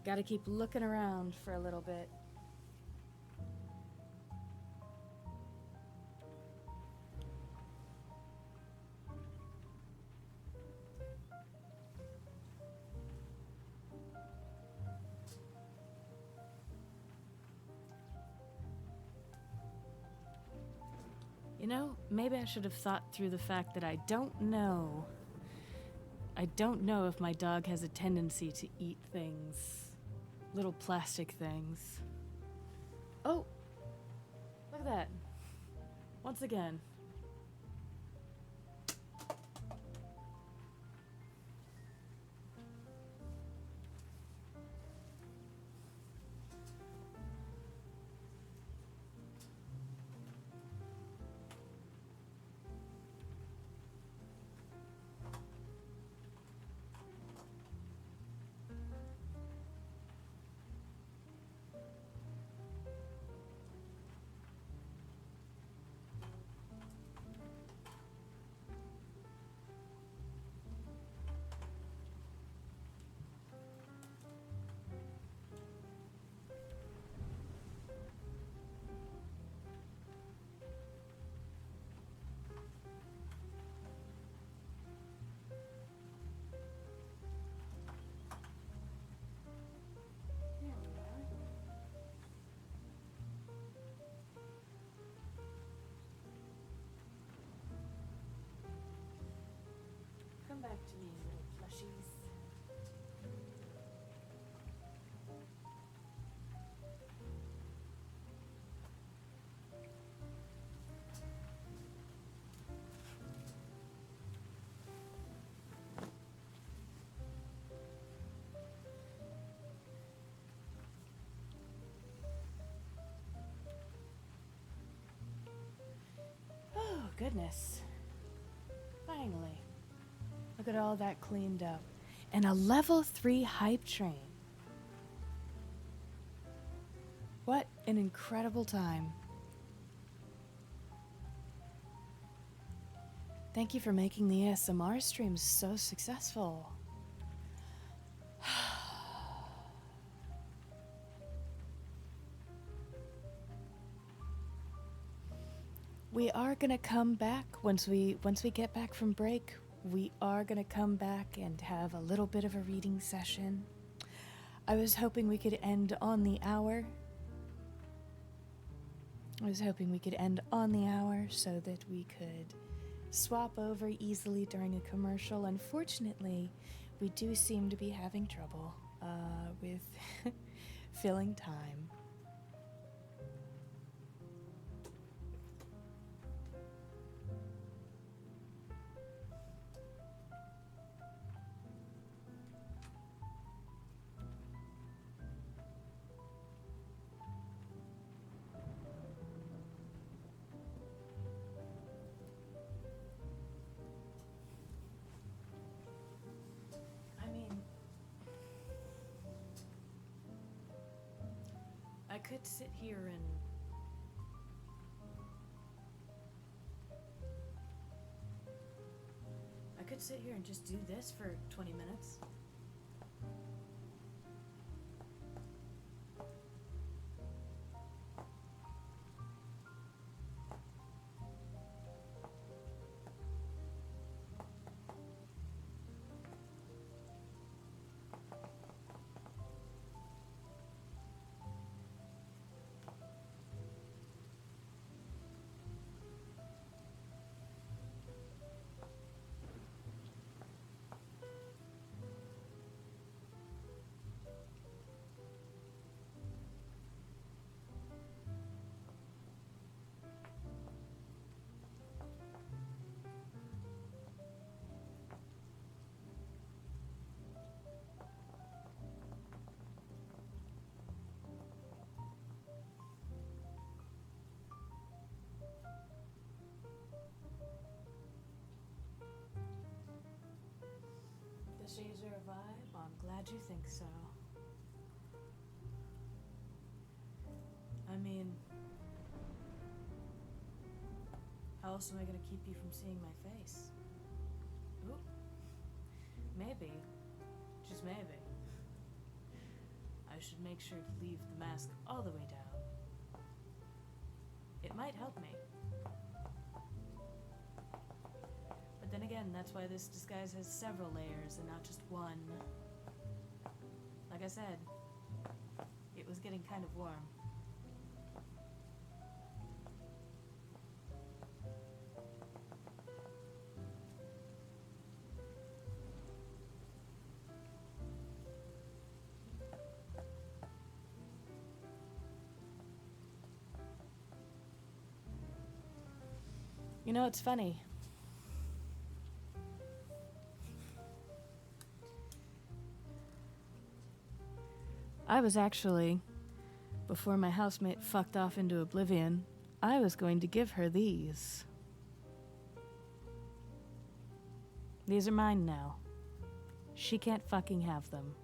Gotta keep looking around for a little bit. You know, maybe I should have thought through the fact that I don't know if my dog has a tendency to eat things. Little plastic things. Oh! Look at that. Once again. Come back to me, little plushies. Oh, goodness. Finally. Look at all that cleaned up. And a level 3 hype train. What an incredible time. Thank you for making the ASMR streams so successful. We are gonna come back once we get back from break. We are gonna come back and have a little bit of a reading session. I was hoping we could end on the hour. So that we could swap over easily during a commercial. Unfortunately, we do seem to be having trouble with filling time. I could sit here and just do this for 20 minutes. The shades are a vibe. I'm glad you think so. I mean, how else am I gonna keep you from seeing my face? Ooh. Maybe, just maybe, I should make sure to leave the mask all the way down. It might help me. But then again, that's why this disguise has several layers and not just one. Like I said, it was getting kind of warm. You know, it's funny. I was actually, before my housemate fucked off into oblivion, I was going to give her these. These are mine now. She can't fucking have them.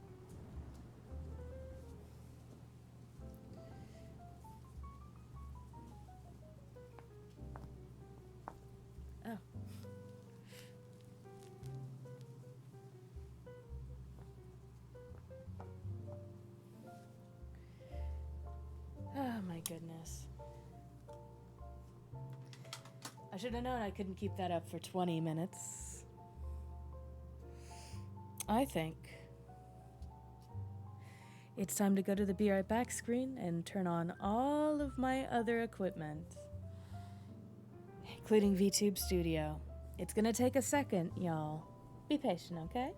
Oh. Oh my goodness. I should have known I couldn't keep that up for 20 minutes. I think it's time to go to the Be Right Back screen and turn on all of my other equipment, including VTube Studio. It's gonna take a second, y'all. Be patient, okay?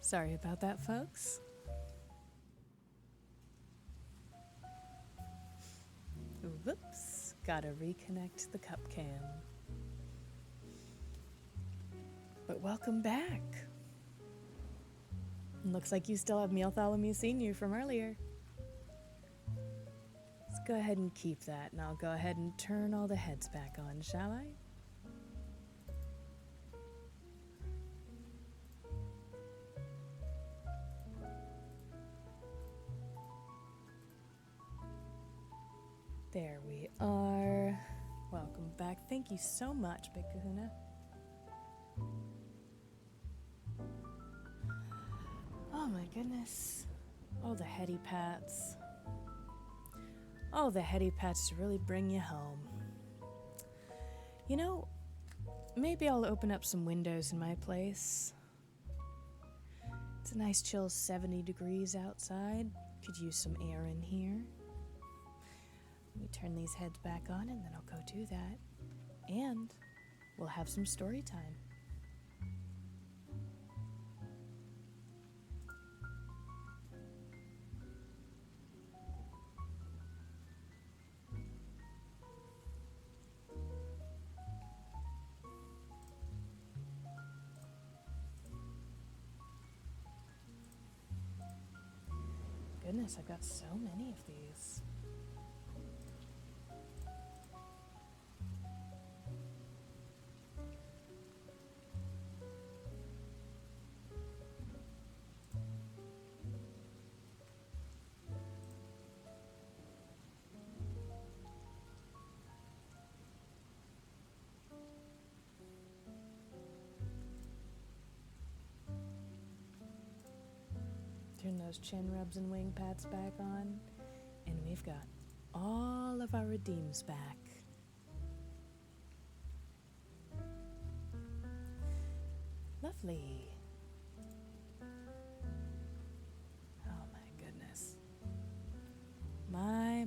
Sorry about that, folks. Whoops, gotta reconnect the cup cam. But welcome back. Looks like you still have Bartholomew Sr. from earlier. Let's go ahead and keep that, and I'll go ahead and turn all the heads back on, shall I? There we are. Welcome back. Thank you so much, Big Kahuna. Oh my goodness. Oh, the heady pats. Oh, the heady pats to really bring you home. You know, maybe I'll open up some windows in my place. It's a nice chill 70 degrees outside. Could use some air in here. Let me turn these heads back on and then I'll go do that. And we'll have some story time. Goodness, I've got so many of these. Turn those chin rubs and wing pads back on, and we've got all of our redeems back. Lovely. Oh my goodness. My.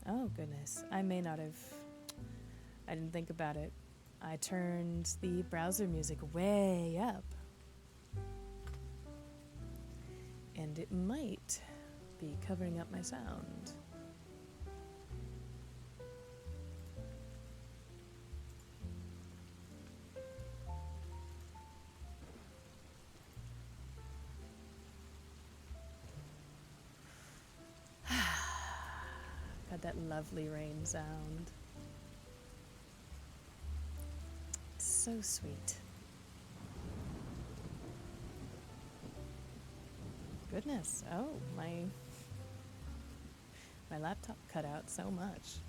Oh goodness, I didn't think about it. I turned the browser music way up. And it might be covering up my sound. Got that lovely rain sound. So sweet. Goodness, oh, my laptop cut out so much.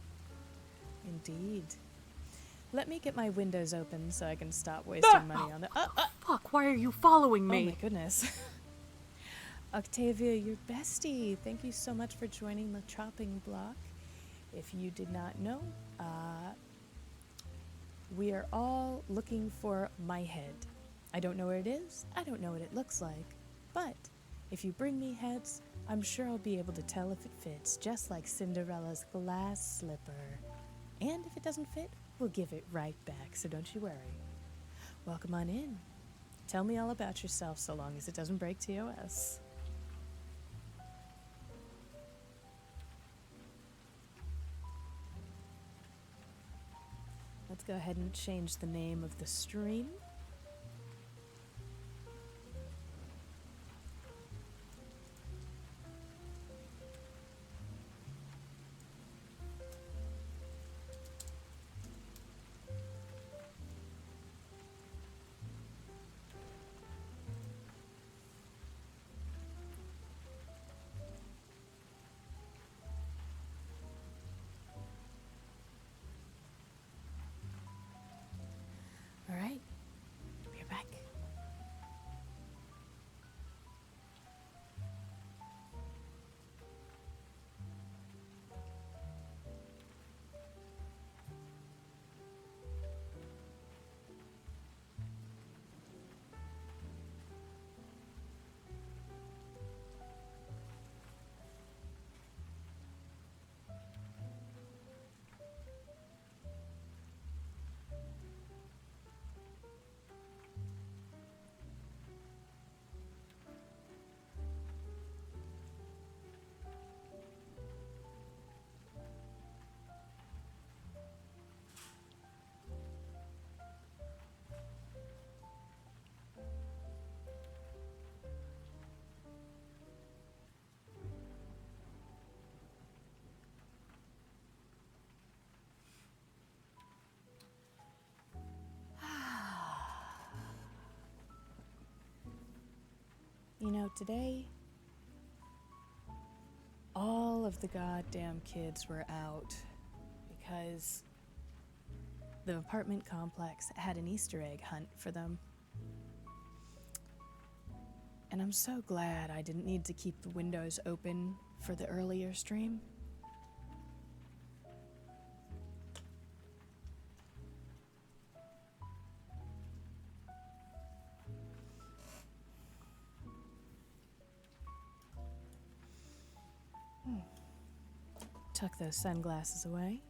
Indeed. Let me get my windows open so I can stop wasting money on it. Fuck, why are you following me? Oh my goodness. Octavia, your bestie, thank you so much for joining the chopping block. If you did not know, we are all looking for my head. I don't know where it is, I don't know what it looks like, but if you bring me heads, I'm sure I'll be able to tell if it fits, just like Cinderella's glass slipper. And if it doesn't fit, we'll give it right back, so don't you worry. Welcome on in. Tell me all about yourself so long as it doesn't break TOS. Let's go ahead and change the name of the stream. All right, You know, today, all of the goddamn kids were out because the apartment complex had an Easter egg hunt for them. And I'm so glad I didn't need to keep the windows open for the earlier stream. Tuck those sunglasses away.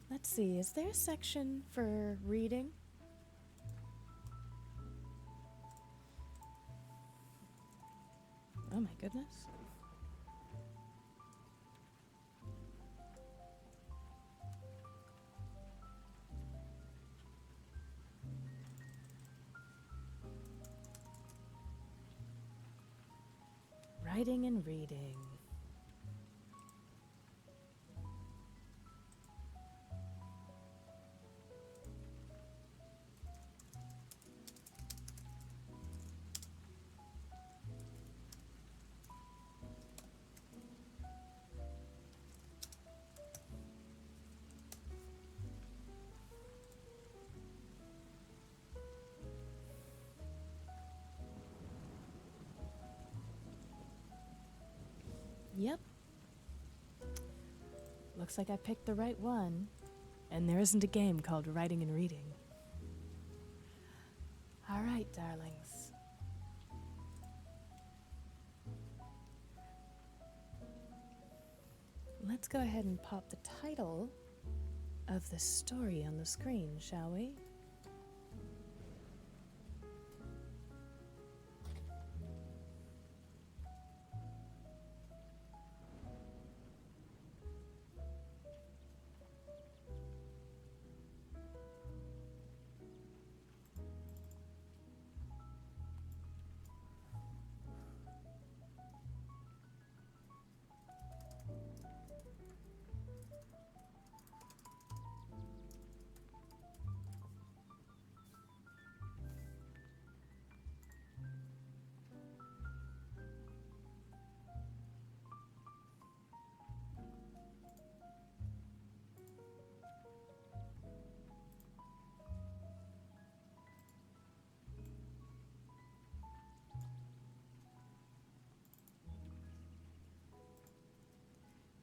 Let's see, is there a section for reading? Oh my goodness. Writing and reading. Yep. Looks like I picked the right one. And there isn't a game called Writing and Reading. All right, darlings. Let's go ahead and pop the title of the story on the screen, shall we?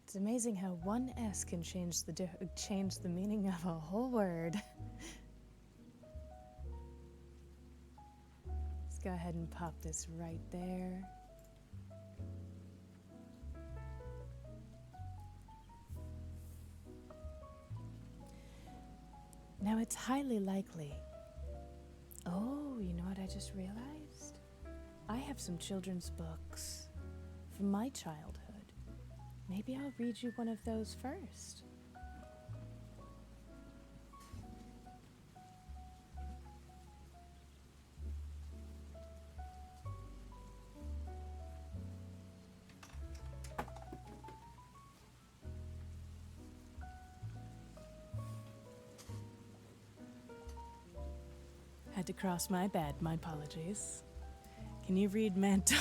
It's amazing how one S can change the meaning of a whole word. Let's go ahead and pop this right there. Now it's highly likely. Oh, you know what I just realized? I have some children's books from my childhood. Maybe I'll read you one of those first. Had to cross my bad, my apologies. Can you read mental?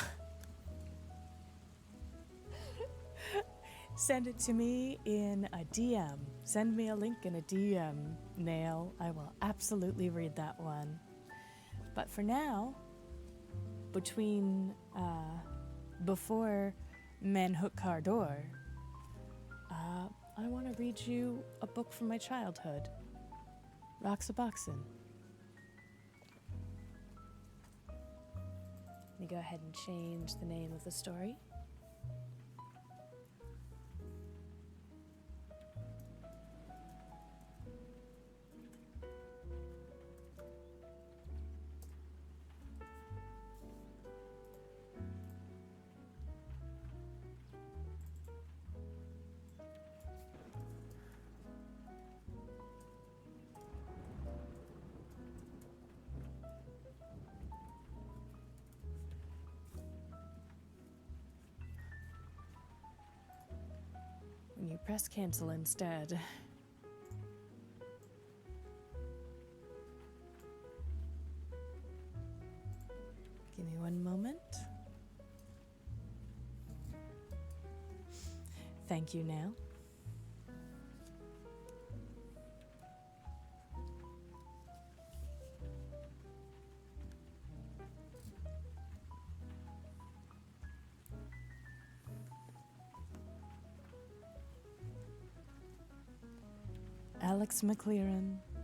Send it to me in a DM. Send me a link in a DM, Nail. I will absolutely read that one. But for now, before Men Hook Car Door, I want to read you a book from my childhood, Roxaboxen. Let me go ahead and change the name of the story. press cancel instead. Give me one moment. Thank you now.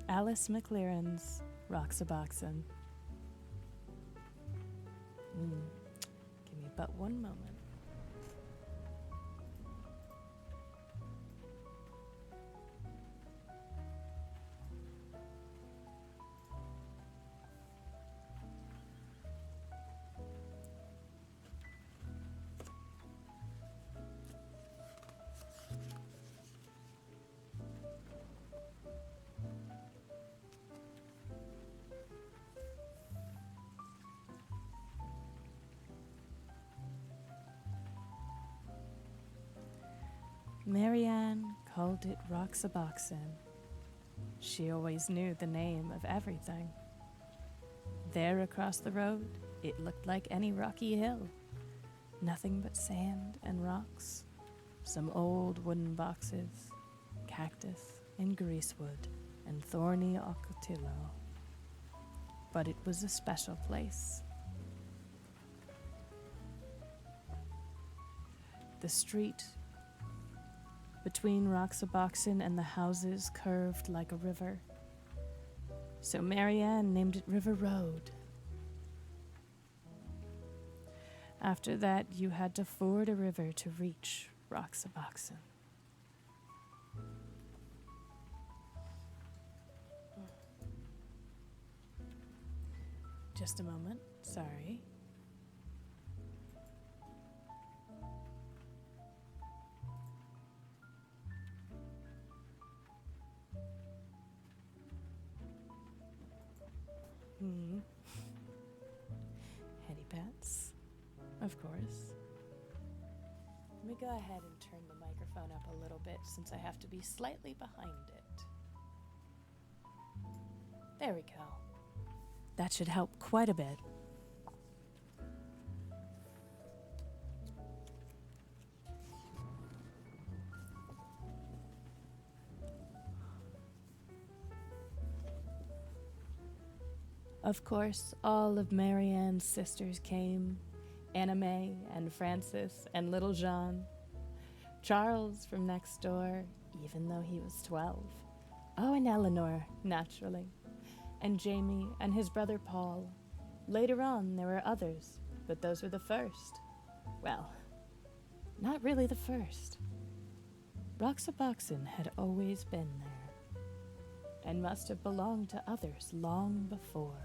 Alice McLaren's Roxaboxen. Give me but one moment. Marianne called it Roxaboxen. She always knew the name of everything. There across the road, it looked like any rocky hill. Nothing but sand and rocks, some old wooden boxes, cactus and greasewood, and thorny ocotillo. But it was a special place. The street between Roxaboxen and the houses curved like a river. So Marianne named it River Road. After that, you had to ford a river to reach Roxaboxen. Just a moment, sorry. Heady pats, of course. Let me go ahead and turn the microphone up a little bit since I have to be slightly behind it. There we go. That should help quite a bit. Of course, all of Marianne's sisters came. Anna May and Frances and little Jean. Charles from next door, even though he was 12. Oh, and Eleanor, naturally. And Jamie and his brother Paul. Later on, there were others, but those were the first. Well, not really the first. Roxaboxen had always been there, and must have belonged to others long before.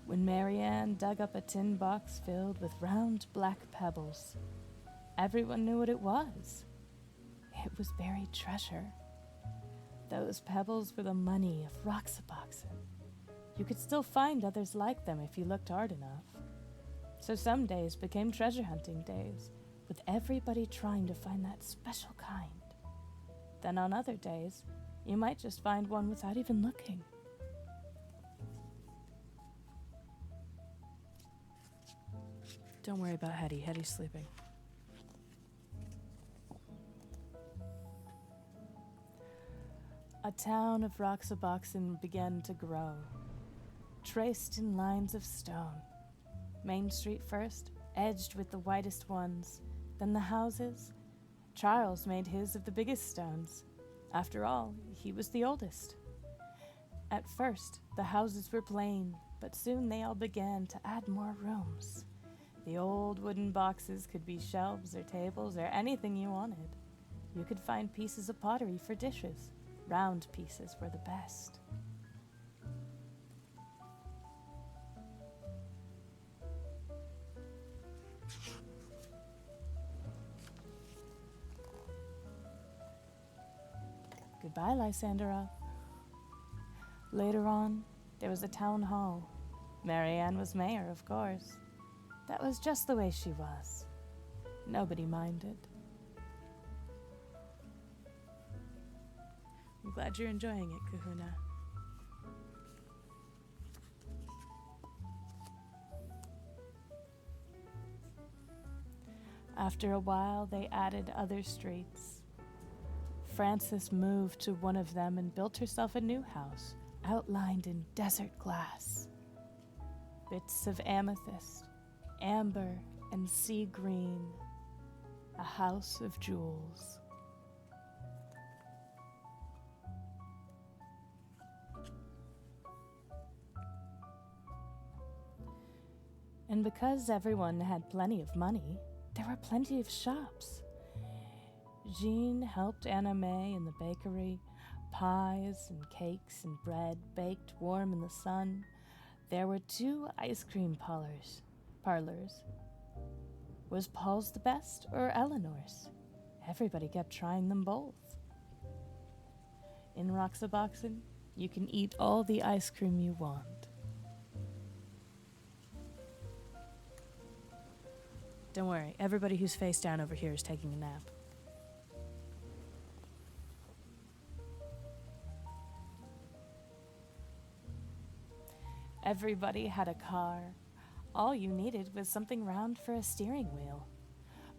When Marianne dug up a tin box filled with round black pebbles, everyone knew what it was. It was buried treasure. Those pebbles were the money of Roxaboxen. You could still find others like them if you looked hard enough. So some days became treasure hunting days, with everybody trying to find that special kind. Then on other days, you might just find one without even looking. Don't worry about Hetty. Hetty's sleeping. A town of Roxaboxen began to grow, traced in lines of stone. Main Street first, edged with the whitest ones, then the houses. Charles made his of the biggest stones. After all, he was the oldest. At first, the houses were plain, but soon they all began to add more rooms. The old wooden boxes could be shelves or tables or anything you wanted. You could find pieces of pottery for dishes. Round pieces were the best. Goodbye, Lysander. Later on, there was a town hall, Marianne was mayor, of course. That was just the way she was. Nobody minded. I'm glad you're enjoying it, Kahuna. After a while, they added other streets. Frances moved to one of them and built herself a new house, outlined in desert glass. Bits of amethyst, amber, and sea green. A house of jewels. And because everyone had plenty of money, there were plenty of shops. Jean helped Anna May in the bakery, pies and cakes and bread baked warm in the sun. There were 2 ice cream parlors. Was Paul's the best or Eleanor's? Everybody kept trying them both. In Roxaboxen, you can eat all the ice cream you want. Don't worry, everybody who's face down over here is taking a nap. Everybody had a car. All you needed was something round for a steering wheel.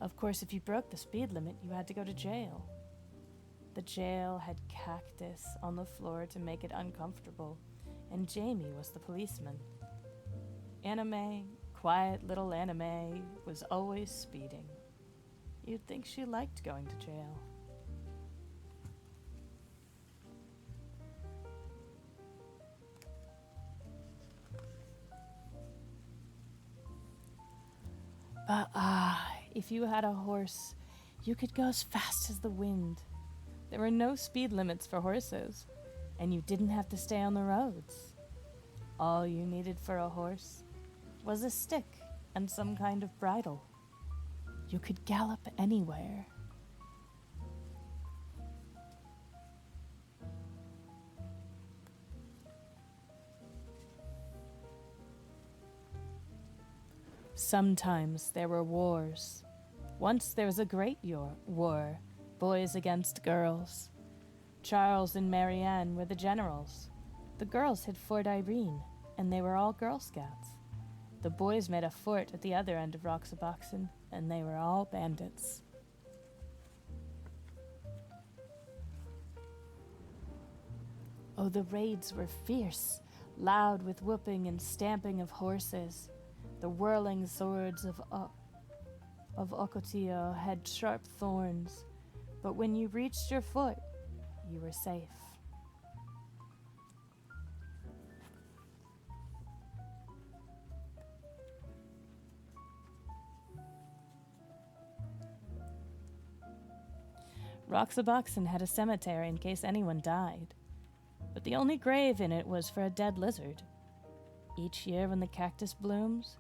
Of course, if you broke the speed limit, you had to go to jail. The jail had cactus on the floor to make it uncomfortable, and Jamie was the policeman. Anna May, quiet little Anna May, was always speeding. You'd think she liked going to jail. But if you had a horse, you could go as fast as the wind. There were no speed limits for horses, and you didn't have to stay on the roads. All you needed for a horse was a stick and some kind of bridle. You could gallop anywhere. Sometimes there were wars. Once there was a great war, boys against girls. Charles and Marianne were the generals. The girls had Fort Irene, and they were all Girl Scouts. The boys made a fort at the other end of Roxaboxen, and they were all bandits. Oh, the raids were fierce, loud with whooping and stamping of horses. The whirling swords of Ocotillo had sharp thorns, but when you reached your fort, you were safe. Roxaboxen had a cemetery in case anyone died, but the only grave in it was for a dead lizard. Each year when the cactus blooms,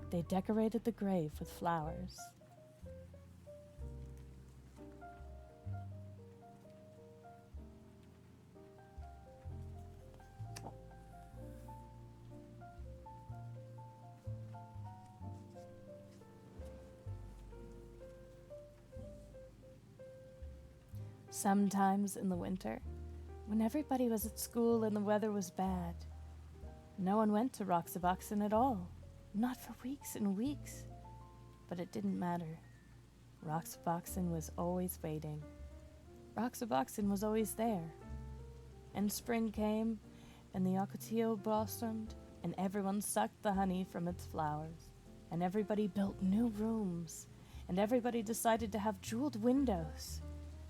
they decorated the grave with flowers. Sometimes in the winter, when everybody was at school and the weather was bad, no one went to Roxaboxen at all. Not for weeks and weeks. But it didn't matter. Roxaboxen was always waiting. Roxaboxen was always there. And spring came, and the ocotillo blossomed, and everyone sucked the honey from its flowers. And everybody built new rooms, and everybody decided to have jeweled windows.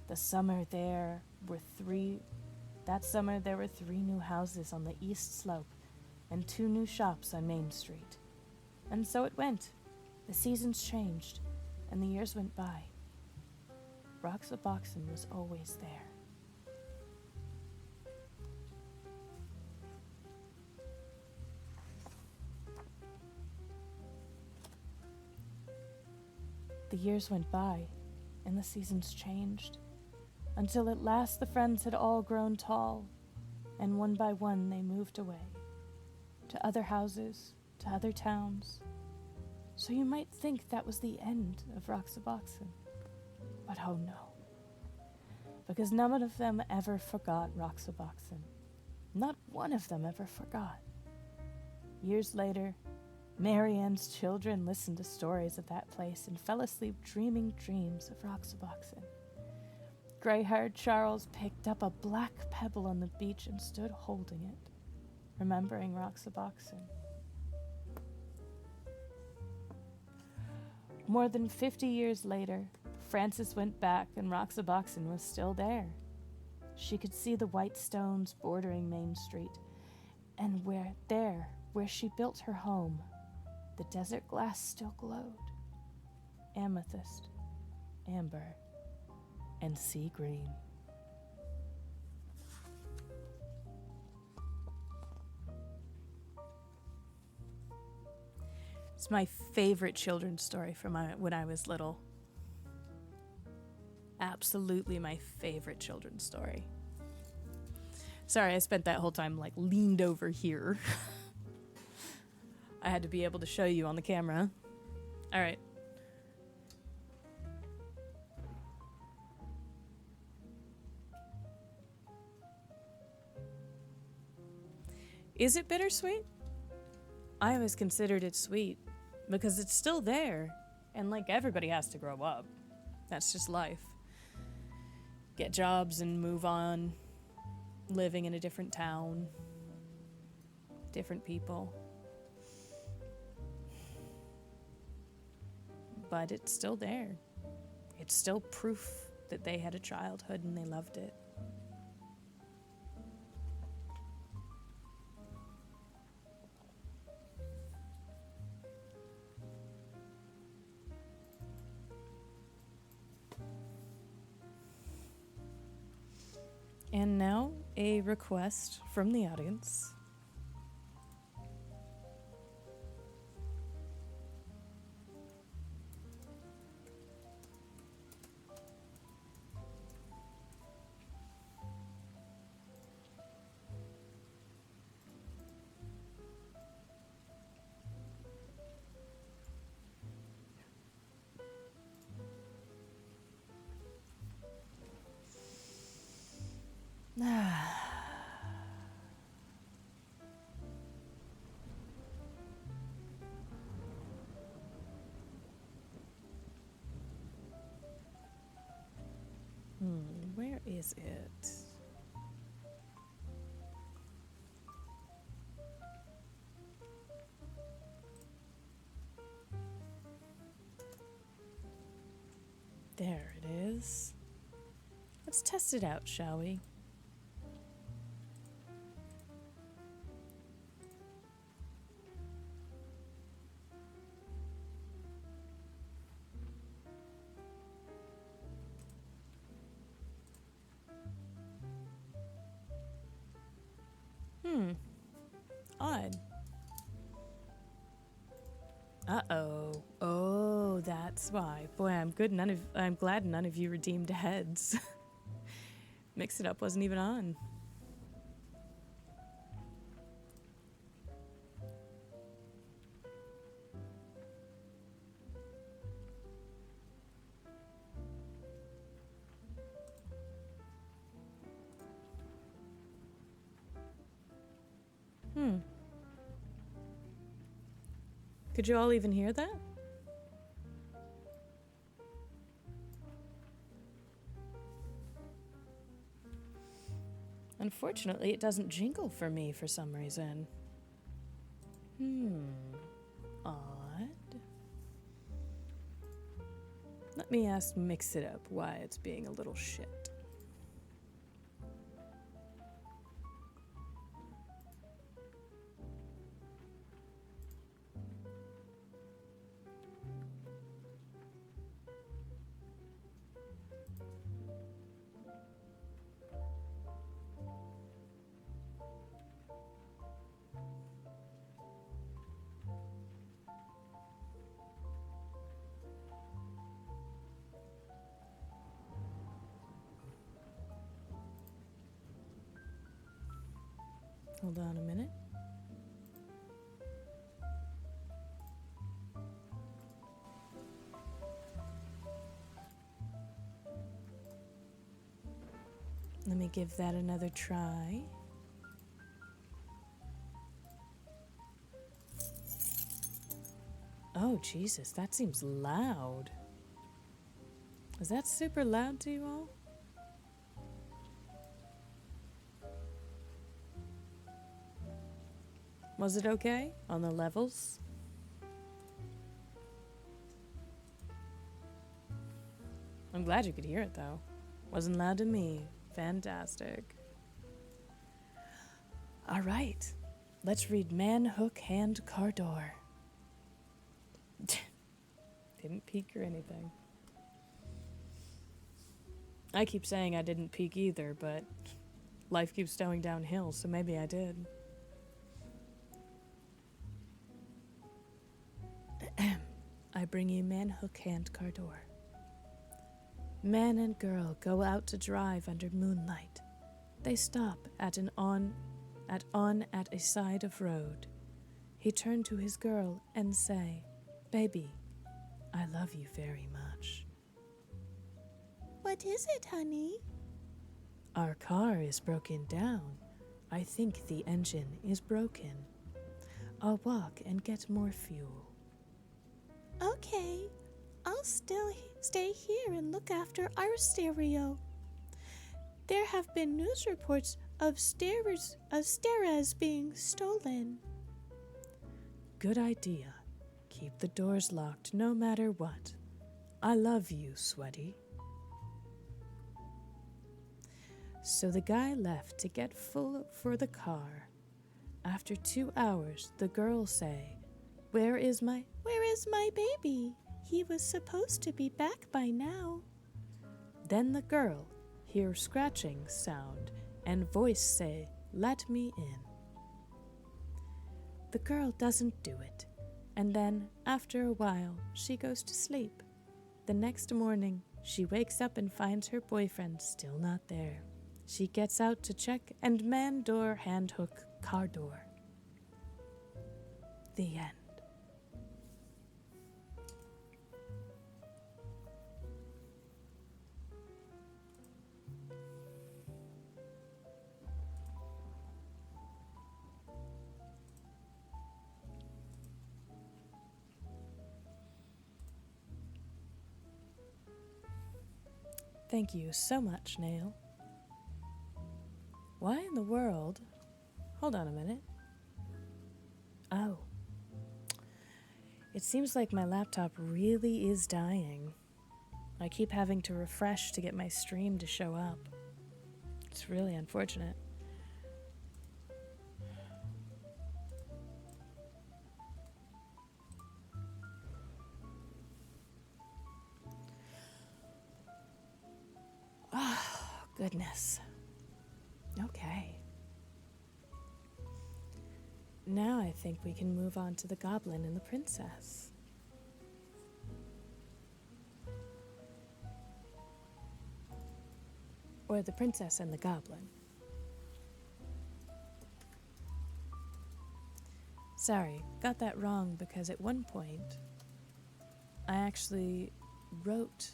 That summer there were 3 new houses on the east slope, and 2 new shops on Main Street. And so it went. The seasons changed, and the years went by. Roxaboxen was always there. The years went by, and the seasons changed, until at last the friends had all grown tall, and one by one they moved away to other houses, to other towns. So you might think that was the end of Roxaboxen. But oh no. Because none of them ever forgot Roxaboxen. Not one of them ever forgot. Years later, Marianne's children listened to stories of that place and fell asleep dreaming dreams of Roxaboxen. Gray-haired Charles picked up a black pebble on the beach and stood holding it, remembering Roxaboxen. More than 50 years later, Frances went back and Roxaboxen was still there. She could see the white stones bordering Main Street, and where she built her home, the desert glass still glowed. Amethyst, amber, and sea green. It's my favorite children's story from when I was little. Absolutely my favorite children's story. Sorry, I spent that whole time leaned over here. I had to be able to show you on the camera. All right. Is it bittersweet? I always considered it sweet because it's still there, and everybody has to grow up. That's just life. Get jobs and move on, living in a different town, different people. But it's still there. It's still proof that they had a childhood and they loved it. And now, a request from the audience. Where is it? There it is. Let's test it out, shall we? Odd. Uh-oh. Oh, that's why. Boy, I'm glad none of you redeemed heads. Mix It Up wasn't even on. Could you all even hear that? Unfortunately, it doesn't jingle for me for some reason. Odd. Let me ask Mix It Up why it's being a little shit. Hold on a minute. Let me give that another try. Oh, Jesus, that seems loud. Is that super loud to you all? Was it okay on the levels? I'm glad you could hear it, though. Wasn't loud to me. Fantastic. All right. Let's read Man, Hook, Hand, Cardor. Didn't peek or anything. I keep saying I didn't peek either, but life keeps going downhill, so maybe I did. I bring you Man, Hook, Hand, Cardor. Man and girl go out to drive under moonlight. They stop at a side of road. He turn to his girl and say, "Baby, I love you very much." "What is it, honey?" "Our car is broken down. I think the engine is broken. I'll walk and get more fuel." "Okay, I'll still stay here and look after our stereo. There have been news reports of stereos being stolen." "Good idea. Keep the doors locked no matter what. I love you, sweaty." So the guy left to get full for the car. After 2 hours, the girl say, Where is my baby? He was supposed to be back by now." Then the girl hear scratching sound and voice say, "Let me in." The girl doesn't do it, and then, after a while, she goes to sleep. The next morning, she wakes up and finds her boyfriend still not there. She gets out to check, and man, door, hand, hook, car door. The end. Thank you so much, Nail. Why in the world? Hold on a minute. Oh. It seems like my laptop really is dying. I keep having to refresh to get my stream to show up. It's really unfortunate. Oh, goodness. Okay. Now I think we can move on to the goblin and the princess. Or the princess and the goblin. Sorry, got that wrong because at one point I actually wrote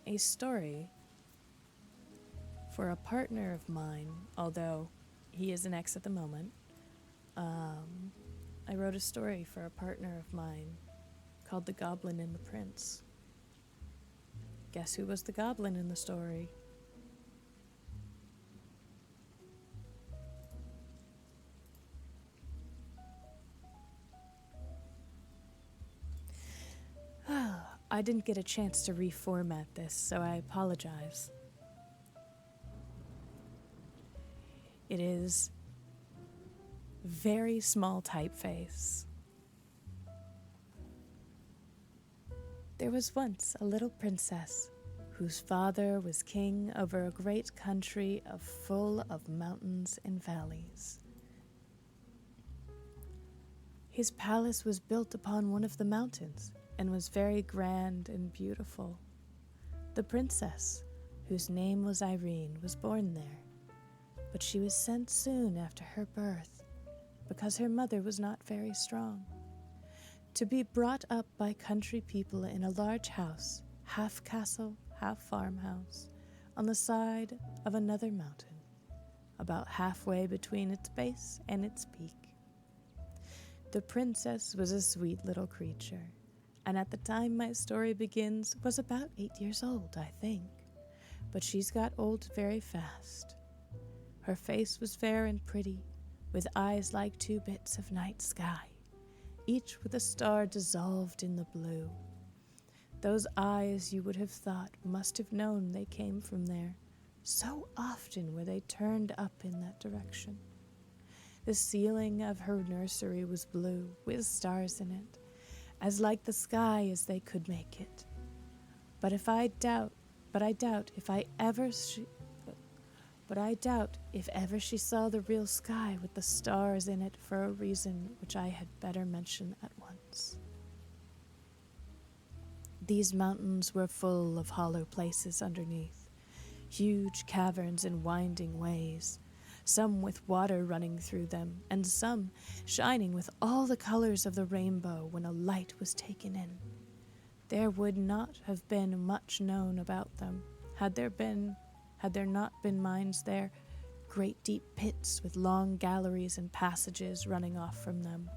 a story for a partner of mine, although he is an ex at the moment. I wrote a story for a partner of mine called The Goblin and the Prince. Guess who was the goblin in the story? I didn't get a chance to reformat this, so I apologize. It is very small typeface. There was once a little princess whose father was king over a great country full of mountains and valleys. His palace was built upon one of the mountains and was very grand and beautiful. The princess, whose name was Irene, was born there, but she was sent soon after her birth because her mother was not very strong, to be brought up by country people in a large house, half castle, half farmhouse, on the side of another mountain, about halfway between its base and its peak. The princess was a sweet little creature, and at the time my story begins was about 8 years old, I think. But she's got old very fast. Her face was fair and pretty, with eyes like 2 bits of night sky, each with a star dissolved in the blue. Those eyes you would have thought must have known they came from there. So often were they turned up in that direction. The ceiling of her nursery was blue, with stars in it, as like the sky as they could make it. But I doubt if ever she saw the real sky with the stars in it, for a reason which I had better mention at once. These mountains were full of hollow places underneath, huge caverns and winding ways, some with water running through them, and some shining with all the colors of the rainbow when a light was taken in. There would not have been much known about them had there not been mines there, great deep pits with long galleries and passages running off from them,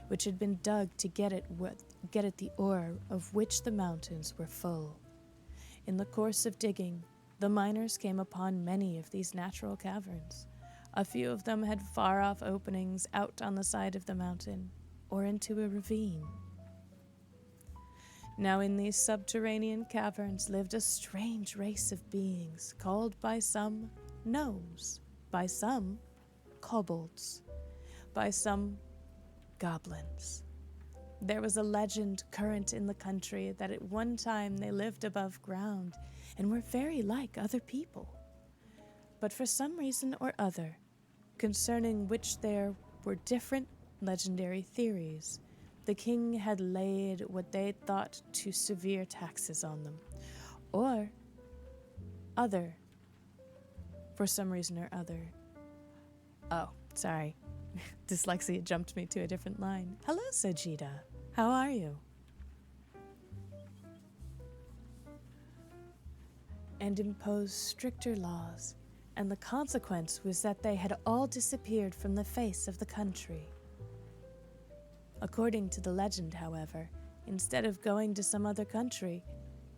which had been dug to get at the ore of which the mountains were full. In the course of digging, the miners came upon many of these natural caverns. A few of them had far-off openings out on the side of the mountain, or into a ravine. Now in these subterranean caverns lived a strange race of beings, called by some gnomes, by some kobolds, by some goblins. There was a legend current in the country that at one time they lived above ground and were very like other people. But for some reason or other, concerning which there were different legendary theories, the king had laid what they thought too severe taxes on them, or other, for some reason or other. Oh, sorry. Dyslexia jumped me to a different line. Hello, Sajida. How are you? And imposed stricter laws, and the consequence was that they had all disappeared from the face of the country. According to the legend, however, instead of going to some other country,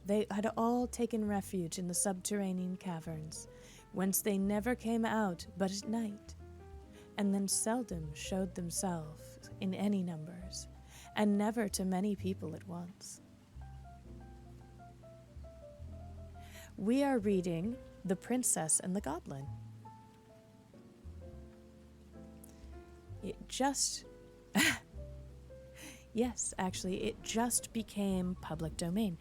they had all taken refuge in the subterranean caverns, whence they never came out but at night, and then seldom showed themselves in any numbers, and never to many people at once. We are reading The Princess and the Goblin. It just Yes, actually, it just became public domain.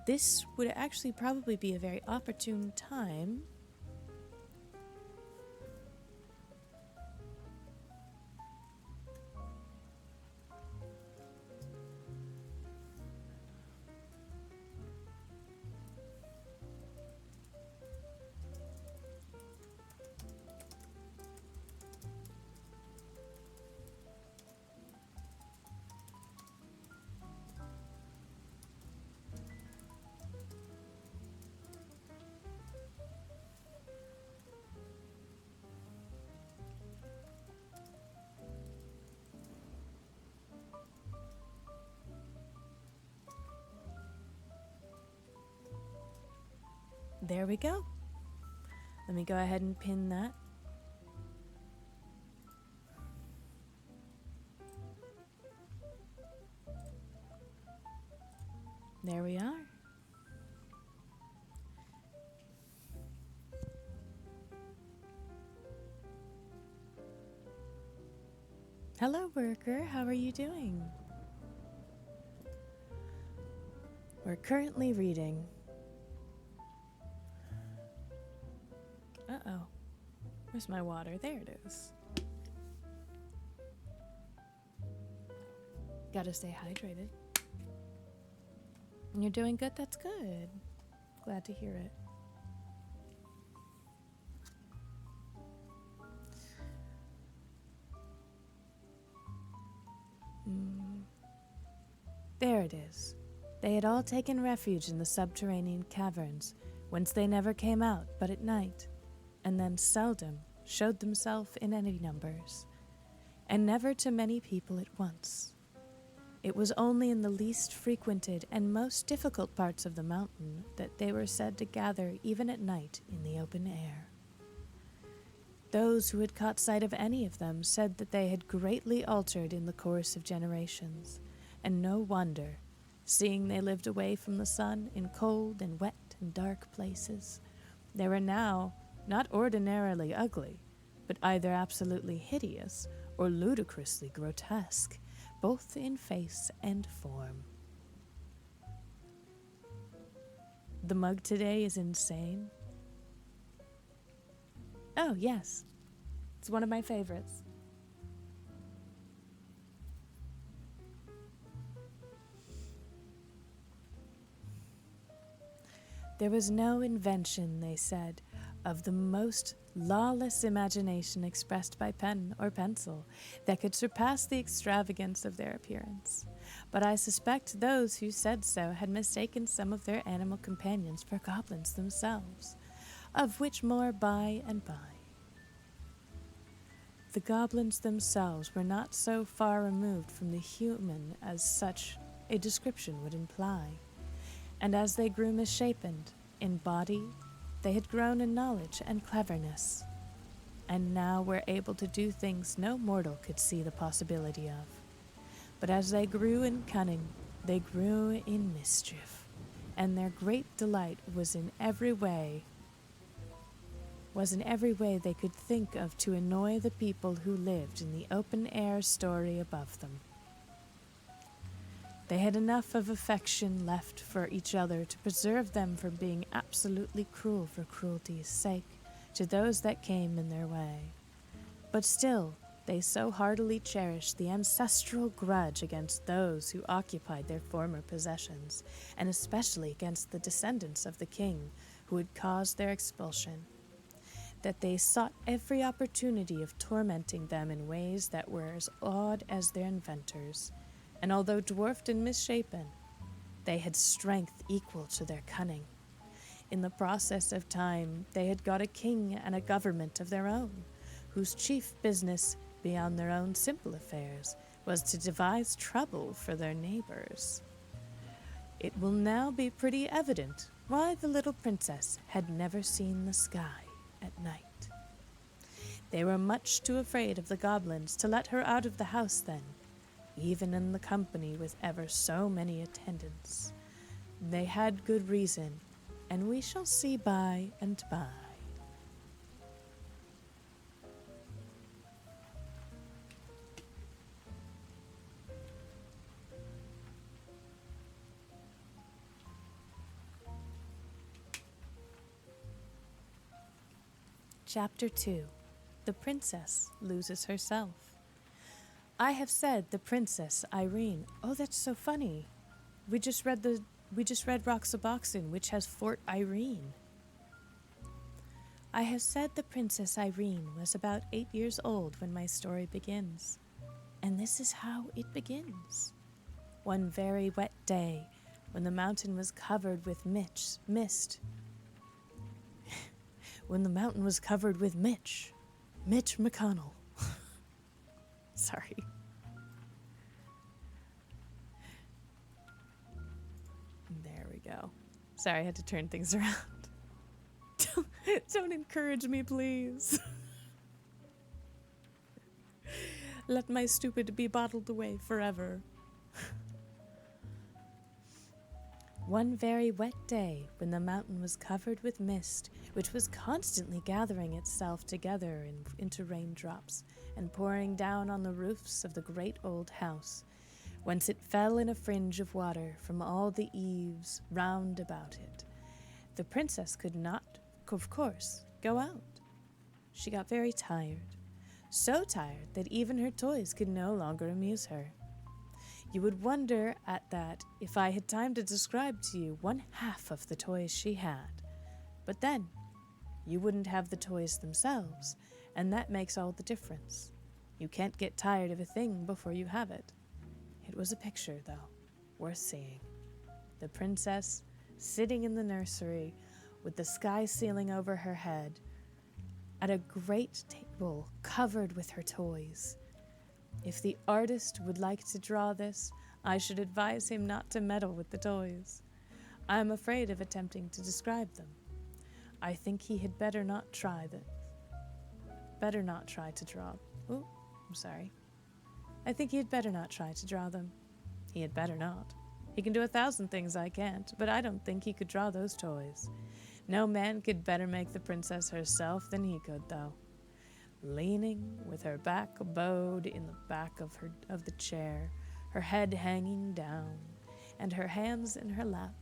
This would actually probably be a very opportune time There we go. Let me go ahead and pin that. There we are. Hello, worker. How are you doing? We're currently reading. Uh-oh. Where's my water? There it is. Gotta stay hydrated. And you're doing good? That's good. Glad to hear it. There it is. They had all taken refuge in the subterranean caverns, whence they never came out but at night, and then seldom showed themselves in any numbers, and never to many people at once. It was only in the least frequented and most difficult parts of the mountain that they were said to gather even at night in the open air. Those who had caught sight of any of them said that they had greatly altered in the course of generations, and no wonder, seeing they lived away from the sun in cold and wet and dark places. They were now not ordinarily ugly, but either absolutely hideous or ludicrously grotesque, both in face and form. The mug today is insane. Oh, yes. It's one of my favorites. There was no invention, they said, of the most lawless imagination expressed by pen or pencil that could surpass the extravagance of their appearance. But I suspect those who said so had mistaken some of their animal companions for goblins themselves, of which more by and by. The goblins themselves were not so far removed from the human as such a description would imply, and as they grew misshapen in body, they had grown in knowledge and cleverness, and now were able to do things no mortal could see the possibility of. But as they grew in cunning, they grew in mischief, and their great delight was in every way they could think of to annoy the people who lived in the open-air story above them. They had enough of affection left for each other to preserve them from being absolutely cruel for cruelty's sake to those that came in their way. But still, they so heartily cherished the ancestral grudge against those who occupied their former possessions, and especially against the descendants of the king who had caused their expulsion, that they sought every opportunity of tormenting them in ways that were as odd as their inventors, and although dwarfed and misshapen, they had strength equal to their cunning. In the process of time, they had got a king and a government of their own, whose chief business, beyond their own simple affairs, was to devise trouble for their neighbors. It will now be pretty evident why the little princess had never seen the sky at night. They were much too afraid of the goblins to let her out of the house then, even in the company with ever so many attendants. They had good reason, and we shall see by and by. Chapter 2. The Princess Loses Herself. I have said the Princess Irene. Oh, that's so funny. We just read Roxaboxen, which has Fort Irene. I have said the Princess Irene was about 8 years old when my story begins. And this is how it begins. One very wet day, when the mountain was covered with mist. When the mountain was covered with Mitch McConnell. Sorry. There we go. Sorry, I had to turn things around. Don't encourage me, please. Let my stupid be bottled away forever. One very wet day, when the mountain was covered with mist, which was constantly gathering itself together into raindrops, and pouring down on the roofs of the great old house, whence it fell in a fringe of water from all the eaves round about it. The princess could not, of course, go out. She got very tired, so tired that even her toys could no longer amuse her. You would wonder at that if I had time to describe to you one half of the toys she had. But then, you wouldn't have the toys themselves, and that makes all the difference. You can't get tired of a thing before you have it. It was a picture, though, worth seeing. The princess sitting in the nursery with the sky ceiling over her head, at a great table covered with her toys. If the artist would like to draw this, I should advise him not to meddle with the toys. I am afraid of attempting to describe them. I think he had better not try to draw. Oh, I'm sorry. I think he had better not try to draw them. He had better not. He can do 1,000 things I can't, but I don't think he could draw those toys. No man could better make the princess herself than he could, though. Leaning, with her back bowed in the back of the chair, her head hanging down, and her hands in her lap,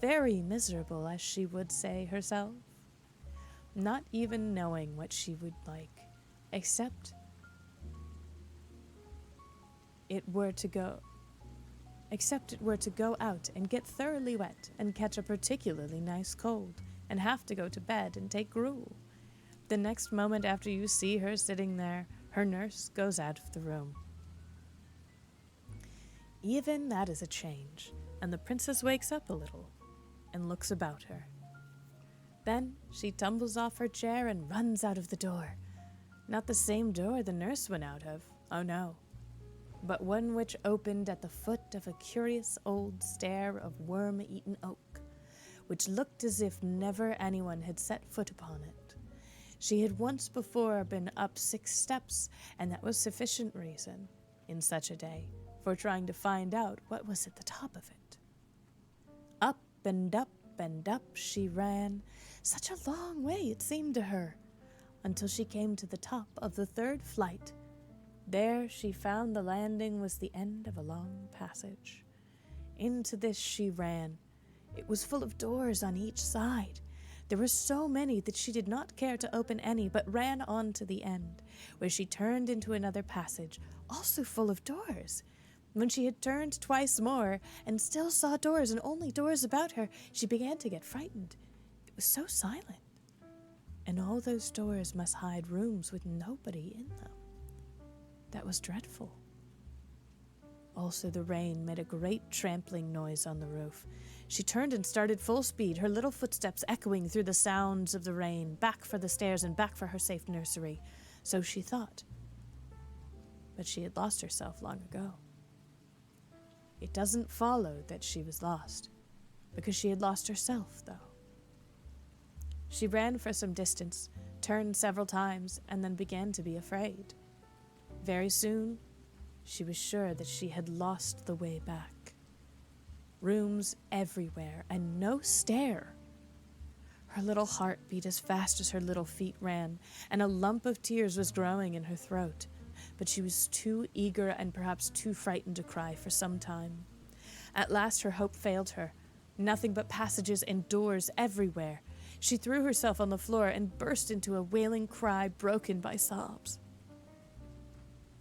very miserable, as she would say herself, not even knowing what she would like, except it were to go out and get thoroughly wet and catch a particularly nice cold and have to go to bed and take gruel. The next moment after you see her sitting there, her nurse goes out of the room. Even that is a change, and the princess wakes up a little and looks about her. Then she tumbles off her chair and runs out of the door. Not the same door the nurse went out of, oh no, but one which opened at the foot of a curious old stair of worm-eaten oak, which looked as if never anyone had set foot upon it. She had once before been up 6 steps, and that was sufficient reason, in such a day, for trying to find out what was at the top of it. Up and up and up she ran, such a long way it seemed to her, until she came to the top of the 3rd flight. There she found the landing was the end of a long passage. Into this she ran. It was full of doors on each side. There were so many that she did not care to open any, but ran on to the end, where she turned into another passage, also full of doors. When she had turned twice more, and still saw doors and only doors about her, she began to get frightened. It was so silent. And all those doors must hide rooms with nobody in them. That was dreadful. Also, the rain made a great trampling noise on the roof. She turned and started full speed, her little footsteps echoing through the sounds of the rain, back for the stairs and back for her safe nursery. So she thought. But she had lost herself long ago. It doesn't follow that she was lost, because she had lost herself, though. She ran for some distance, turned several times, and then began to be afraid. Very soon, she was sure that she had lost the way back. Rooms everywhere, and no stair. Her little heart beat as fast as her little feet ran, and a lump of tears was growing in her throat. But she was too eager and perhaps too frightened to cry for some time. At last her hope failed her. Nothing but passages and doors everywhere. She threw herself on the floor and burst into a wailing cry broken by sobs.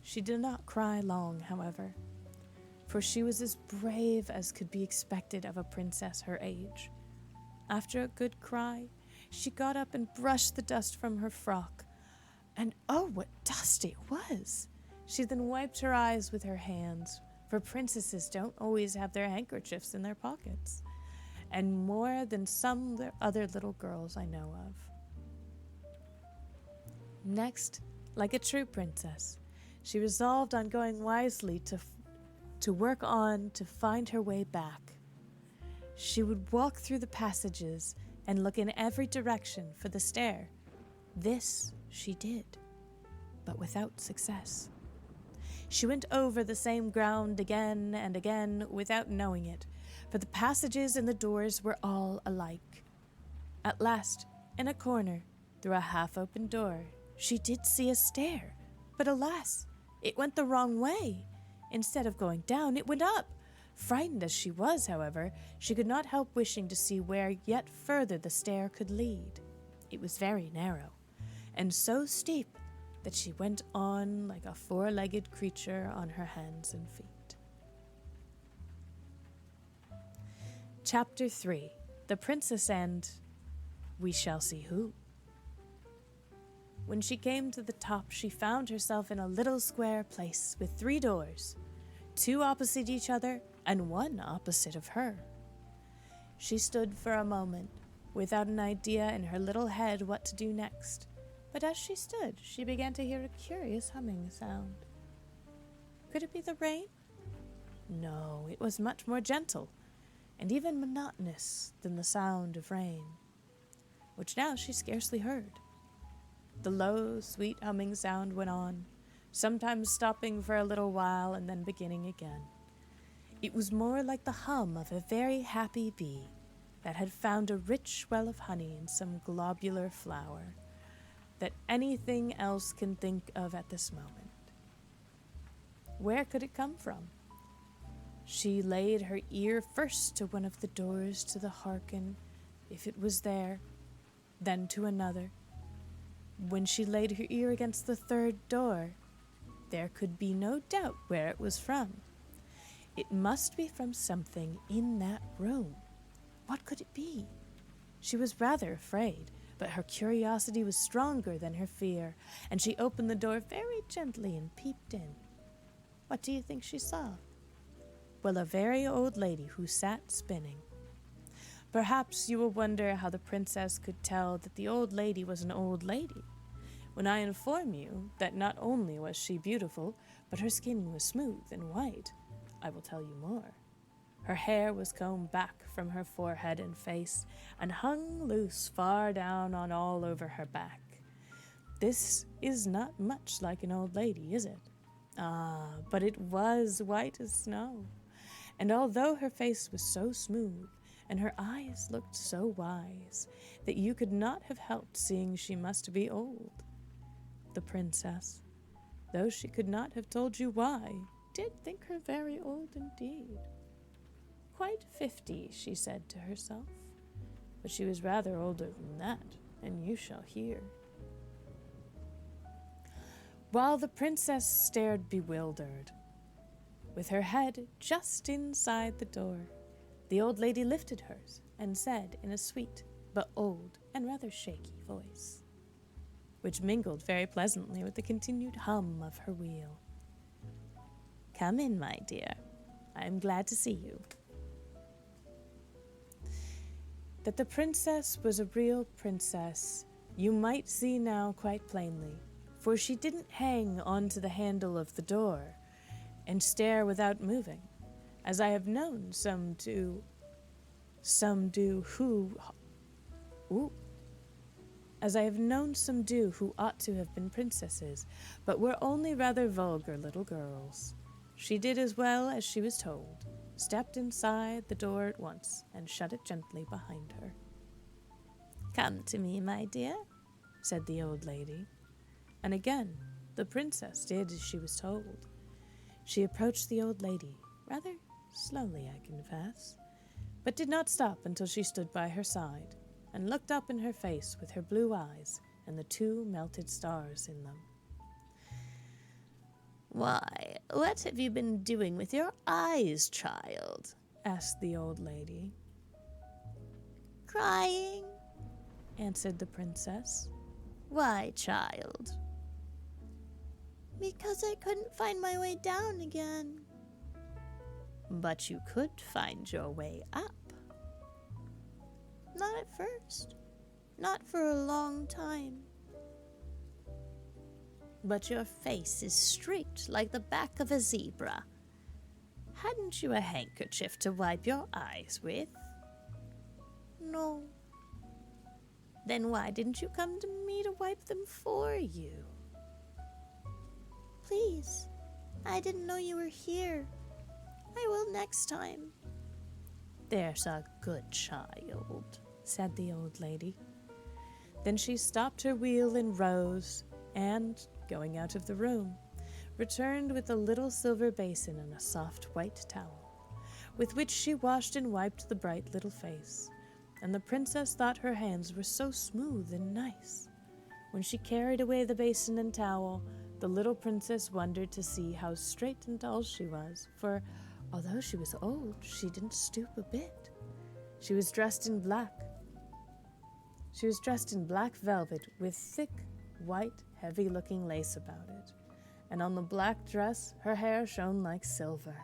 She did not cry long, however, for she was as brave as could be expected of a princess her age. After a good cry, she got up and brushed the dust from her frock. And oh, what dust it was! She then wiped her eyes with her hands, for princesses don't always have their handkerchiefs in their pockets, and more than some other little girls I know of. Next, like a true princess, she resolved on going wisely to work on to find her way back. She would walk through the passages and look in every direction for the stair. This she did, but without success. She went over the same ground again and again without knowing it, for the passages and the doors were all alike. At last, in a corner, through a half-open door, she did see a stair, but alas, it went the wrong way. Instead of going down, it went up. Frightened as she was, however, she could not help wishing to see where yet further the stair could lead. It was very narrow, and so steep that she went on like a 4-legged creature on her hands and feet. Chapter 3. The Princess and We Shall See Who. When she came to the top, she found herself in a little square place with 3 doors, 2 opposite each other and 1 opposite of her. She stood for a moment, without an idea in her little head what to do next. But as she stood, she began to hear a curious humming sound. Could it be the rain? No, it was much more gentle, and even monotonous than the sound of rain, which now she scarcely heard. The low, sweet humming sound went on, sometimes stopping for a little while and then beginning again. It was more like the hum of a very happy bee that had found a rich well of honey in some globular flower that anything else can think of at this moment. Where could it come from? She laid her ear first to one of the doors to the hearken, if it was there, then to another. When she laid her ear against the third door, there could be no doubt where it was from. It must be from something in that room. What could it be? She was rather afraid, but her curiosity was stronger than her fear, and she opened the door very gently and peeped in. What do you think she saw? Well, a very old lady who sat spinning. Perhaps you will wonder how the princess could tell that the old lady was an old lady, when I inform you that not only was she beautiful, but her skin was smooth and white. I will tell you more. Her hair was combed back from her forehead and face, and hung loose far down on all over her back. This is not much like an old lady, is it? Ah, but it was white as snow. And although her face was so smooth, and her eyes looked so wise, that you could not have helped seeing she must be old, the princess, though she could not have told you why, did think her very old indeed. Quite 50, she said to herself, but she was rather older than that, and you shall hear. While the princess stared bewildered, with her head just inside the door, the old lady lifted hers and said in a sweet but old and rather shaky voice, which mingled very pleasantly with the continued hum of her wheel, "Come in, my dear. I am glad to see you." That the princess was a real princess you might see now quite plainly, for she didn't hang onto the handle of the door and stare without moving, as I have known some do who ought to have been princesses, but were only rather vulgar little girls. She did as well as she was told, stepped inside the door at once, and shut it gently behind her. "Come to me, my dear," said the old lady, and again the princess did as she was told. She approached the old lady, rather slowly, I confess, but did not stop until she stood by her side, and looked up in her face with her blue eyes and the 2 melted stars in them. "Why, what have you been doing with your eyes, child?" asked the old lady. "Crying," answered the princess. "Why, child?" "Because I couldn't find my way down again." "But you could find your way up." "Not at first. Not for a long time." "But your face is streaked like the back of a zebra. Hadn't you a handkerchief to wipe your eyes with?" "No." "Then why didn't you come to me to wipe them for you?" "Please, I didn't know you were here. I will next time." "There's a good child," said the old lady. Then she stopped her wheel and rose, and, going out of the room, returned with a little silver basin and a soft white towel, with which she washed and wiped the bright little face, and the princess thought her hands were so smooth and nice. When she carried away the basin and towel, the little princess wondered to see how straight and tall she was, for although she was old, she didn't stoop a bit. She was dressed in black. She was dressed in black velvet with thick, white, heavy-looking lace about it, and on the black dress her hair shone like silver.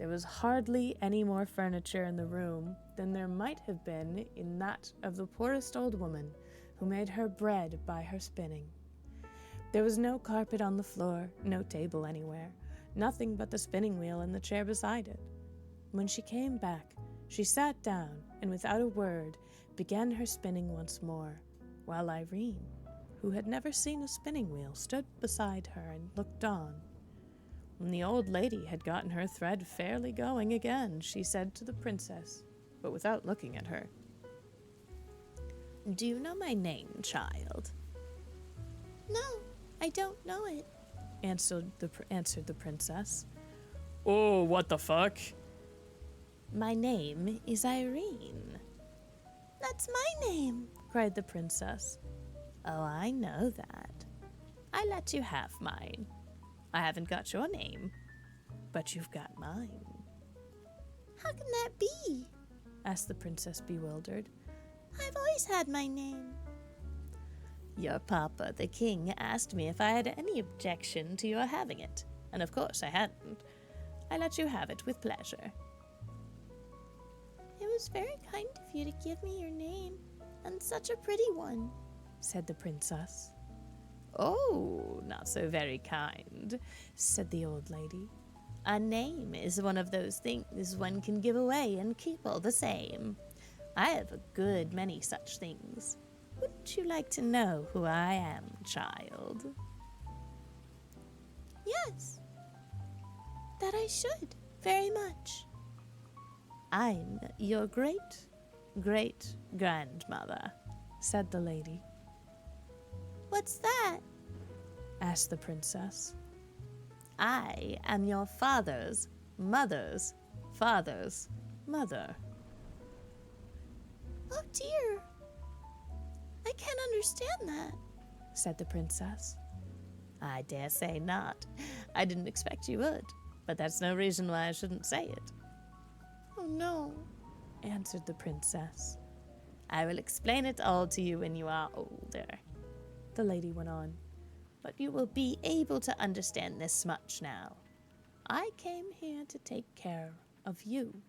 There was hardly any more furniture in the room than there might have been in that of the poorest old woman who made her bread by her spinning. There was no carpet on the floor, no table anywhere, nothing but the spinning wheel and the chair beside it. When she came back, she sat down and without a word began her spinning once more, while Irene, who had never seen a spinning wheel, stood beside her and looked on. When the old lady had gotten her thread fairly going again, she said to the princess, but without looking at her, "Do you know my name, child?" "No, I don't know it," answered the princess. "Oh, what the fuck?" "My name is Irene." "That's my name," cried the princess. "Oh, I know that. I let you have mine. I haven't got your name, but you've got mine." "How can that be?" asked the princess, bewildered. "I've always had my name." "Your papa, the king, asked me if I had any objection to your having it, and of course I hadn't. I let you have it with pleasure." "It was very kind of you to give me your name, and such a pretty one," said the princess. "Oh, not so very kind," said the old lady. "A name is one of those things one can give away and keep all the same. I have a good many such things. Wouldn't you like to know who I am, child?" "Yes, that I should, very much." "I'm your great-great-grandmother," said the lady. "What's that?" asked the princess. "I am your father's mother's father's mother." "Oh dear, I can't understand that," said the princess. "I dare say not. I didn't expect you would, but that's no reason why I shouldn't say it." "Oh no," answered the princess. "I will explain it all to you when you are older," the lady went on. "But you will be able to understand this much now. I came here to take care of you."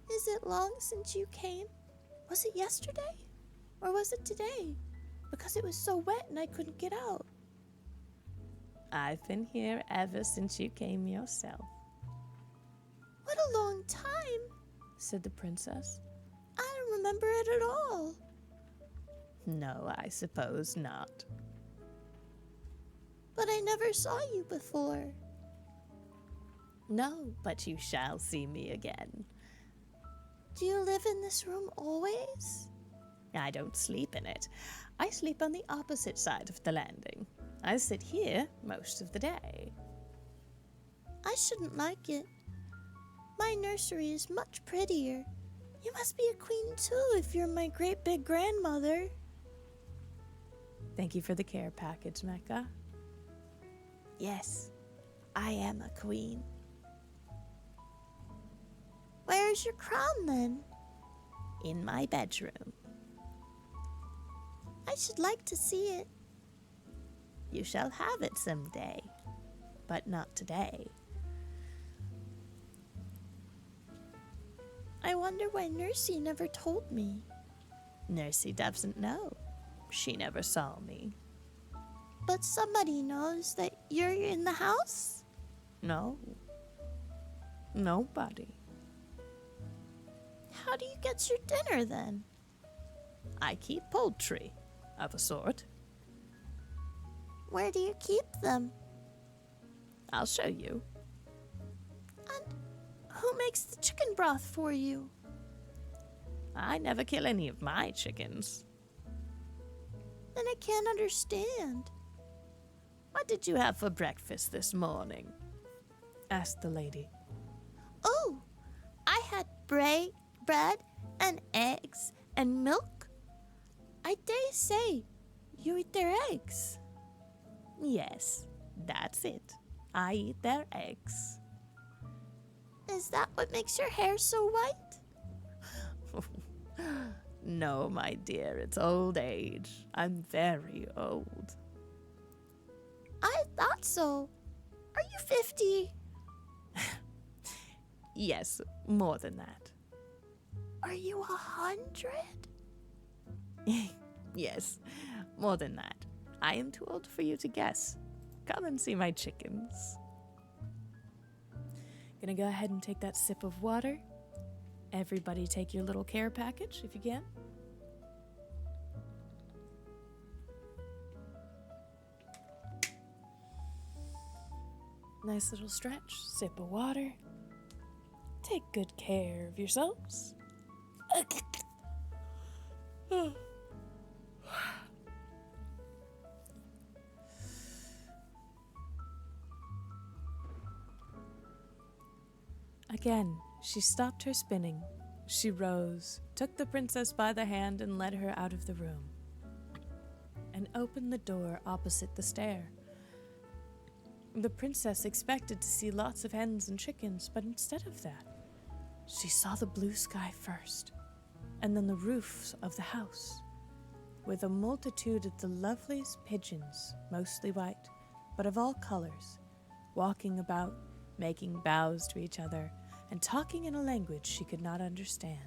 "Is it long since you came? Was it yesterday? Or was it today? Because it was so wet and I couldn't get out." "I've been here ever since you came yourself." "What a long time," said the princess. "I don't remember it at all." "No, I suppose not." "But I never saw you before." "No, but you shall see me again." "Do you live in this room always?" "I don't sleep in it. I sleep on the opposite side of the landing. I sit here most of the day." "I shouldn't like it. My nursery is much prettier. You must be a queen too if you're my great big grandmother." "Thank you for the care package, Mecca." "Yes, I am a queen." "Where's your crown then?" "In my bedroom." "I should like to see it." "You shall have it someday, but not today." "I wonder why Nursey never told me." "Nursey doesn't know. She never saw me." "But somebody knows that you're in the house?" "No. Nobody." "How do you get your dinner then?" "I keep poultry, of a sort." "Where do you keep them?" "I'll show you." "And who makes the chicken broth for you?" "I never kill any of my chickens." "Then I can't understand." "What did you have for breakfast this morning?" asked the lady. "Oh, I had bread and eggs and milk." "I dare say you eat their eggs." "Yes, that's it. I eat their eggs." "Is that what makes your hair so white?" "No, my dear, it's old age. I'm very old." I thought so. Are you 50? Yes, more than that. Are you 100? Yes, more than that. I am too old for you to guess. Come and see my chickens. Gonna go ahead and take that sip of water. Everybody take your little care package if you can. Nice little stretch, sip of water. Take good care of yourselves. Again, she stopped her spinning. She rose, took the princess by the hand, and led her out of the room, and opened the door opposite the stair. The princess expected to see lots of hens and chickens, but instead of that, she saw the blue sky first, and then the roofs of the house, with a multitude of the loveliest pigeons, mostly white, but of all colors, walking about, making bows to each other, and talking in a language she could not understand.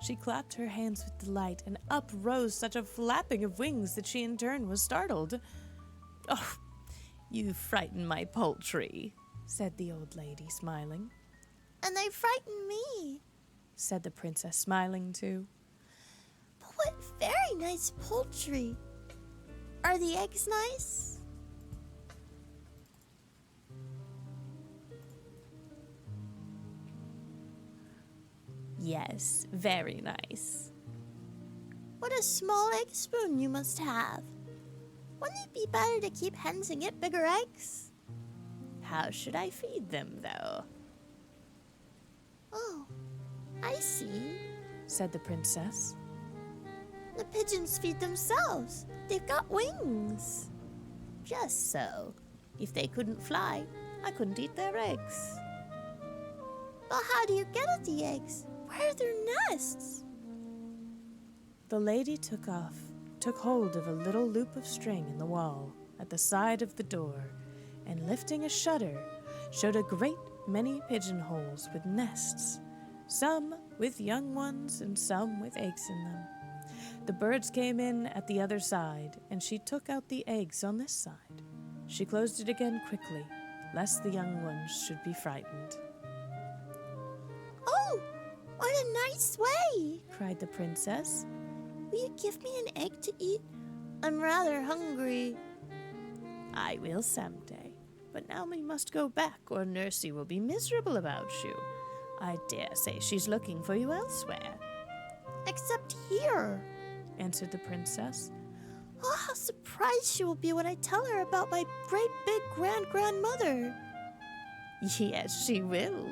She clapped her hands with delight, and up rose such a flapping of wings that she in turn was startled. "Oh, you frighten my poultry," said the old lady, smiling. And they frighten me. Said the princess, smiling too. But what very nice poultry. Are the eggs nice? Yes, very nice. What a small egg spoon you must have. Wouldn't it be better to keep hens and get bigger eggs? How should I feed them, though? Oh, I see. Said the princess. The pigeons feed themselves. They've got wings. Just so. If they couldn't fly, I couldn't eat their eggs. But how do you get at the eggs? Where are their nests? The lady took hold of a little loop of string in the wall at the side of the door, and lifting a shutter, showed a great many pigeonholes with nests, some with young ones and some with eggs in them. The birds came in at the other side, and she took out the eggs on this side. She closed it again quickly, lest the young ones should be frightened. Oh, what a nice way! Cried the princess. Will you give me an egg to eat? I'm rather hungry. I will someday, but now we must go back, or Nursey will be miserable about you. I dare say she's looking for you elsewhere. Except here, answered the princess. Oh, how surprised she will be when I tell her about my great big grand-grandmother. Yes, she will,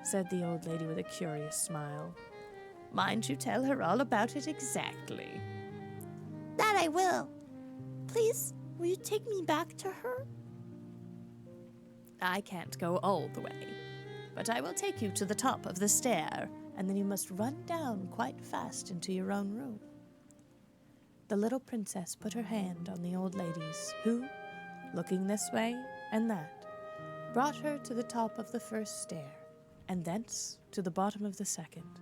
said the old lady with a curious smile. Mind you tell her all about it exactly. That I will. Please, will you take me back to her? I can't go all the way, but I will take you to the top of the stair, and then you must run down quite fast into your own room. The little princess put her hand on the old lady's, who, looking this way and that, brought her to the top of the first stair, and thence to the bottom of the second,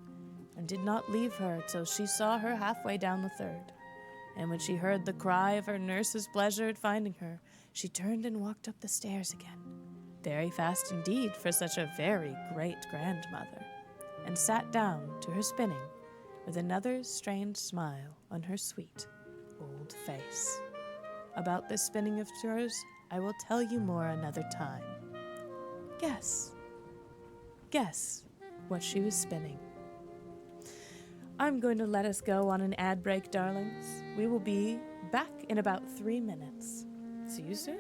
and did not leave her till she saw her halfway down the third. And when she heard the cry of her nurse's pleasure at finding her, she turned and walked up the stairs again, very fast indeed for such a very great grandmother, and sat down to her spinning, with another strange smile on her sweet old face. About this spinning of hers, I will tell you more another time. Guess what she was spinning. I'm going to let us go on an ad break, darlings. We will be back in about 3 minutes. See you soon.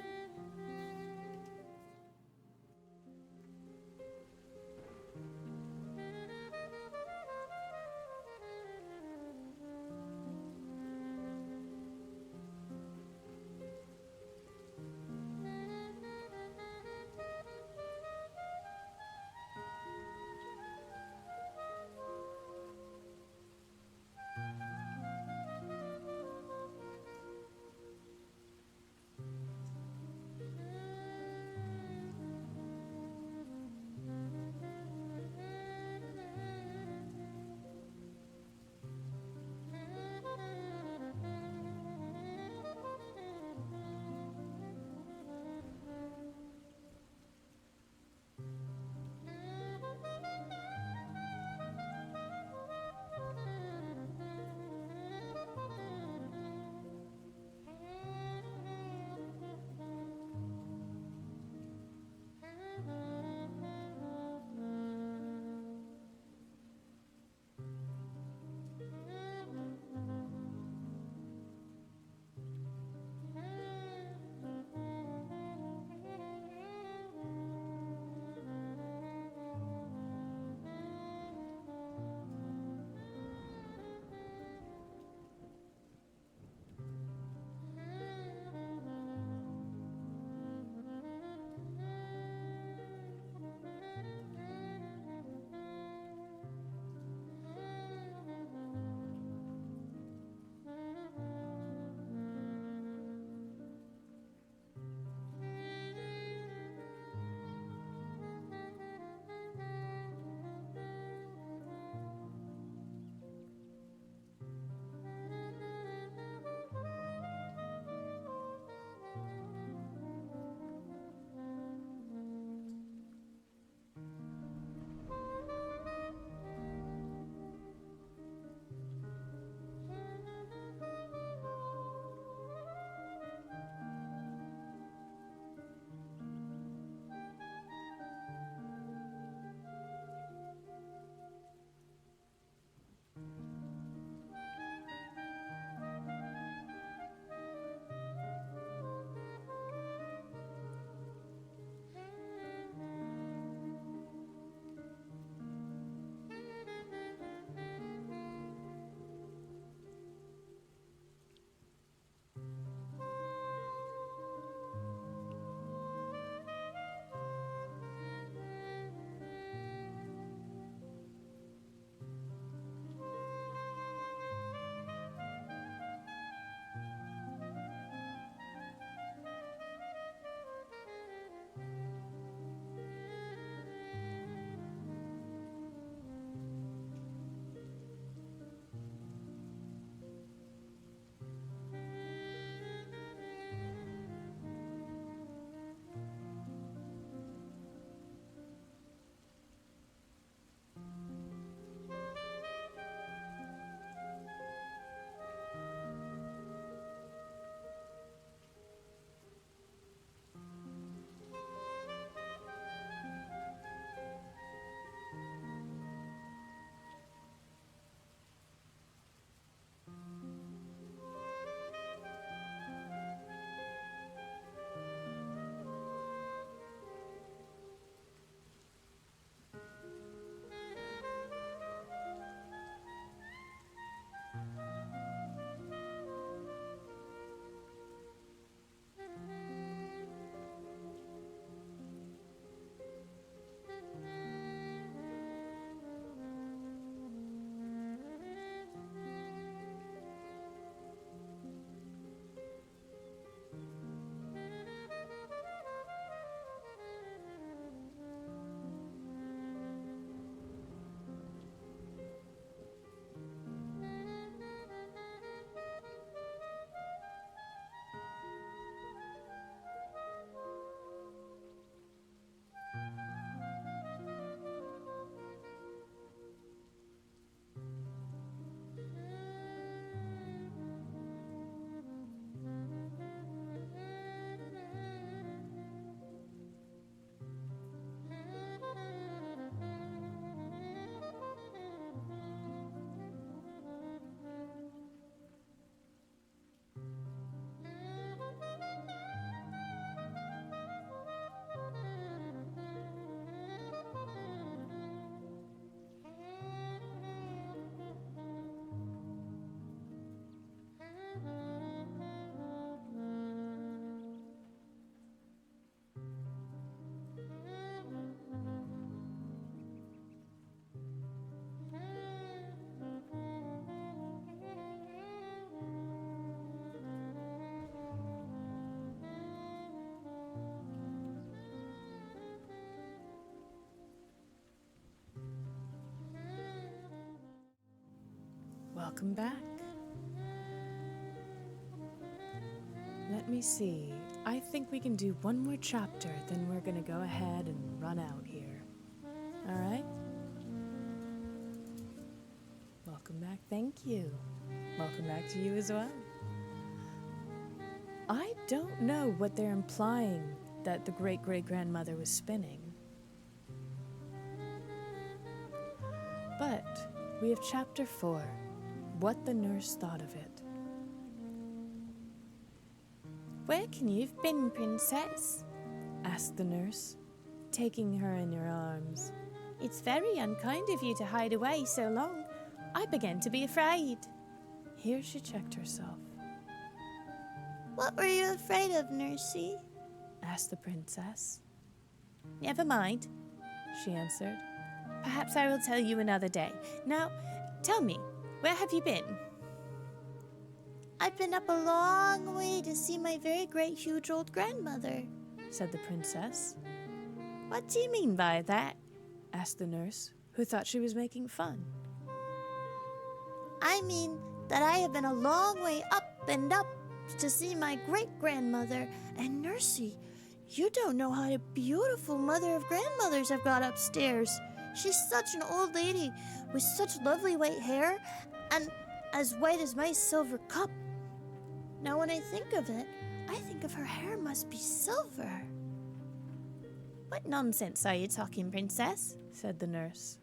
Welcome back. Let me see. I think we can do one more chapter, then we're gonna go ahead and run out here. All right? Welcome back. Thank you. Welcome back to you as well. I don't know what they're implying that the great-great-grandmother was spinning. But we have chapter 4, what the nurse thought of it. Where can you've been, princess? Asked the nurse, taking her in her arms. It's very unkind of you to hide away so long. I began to be afraid. Here she checked herself. What were you afraid of, Nursey? Asked the princess. Never mind, She answered. perhaps I will tell you another day. Now, tell me, where have you been? I've been up a long way to see my very great huge old grandmother, Said the princess. What do you mean by that? Asked the nurse, who thought she was making fun. I mean that I have been a long way up and up to see my great-grandmother. And Nursey, you don't know how a beautiful mother of grandmothers I've got upstairs. She's such an old lady with such lovely white hair and as white as my silver cup. Now when I think of it, I think of her hair must be silver. What nonsense are you talking, princess? Said the nurse.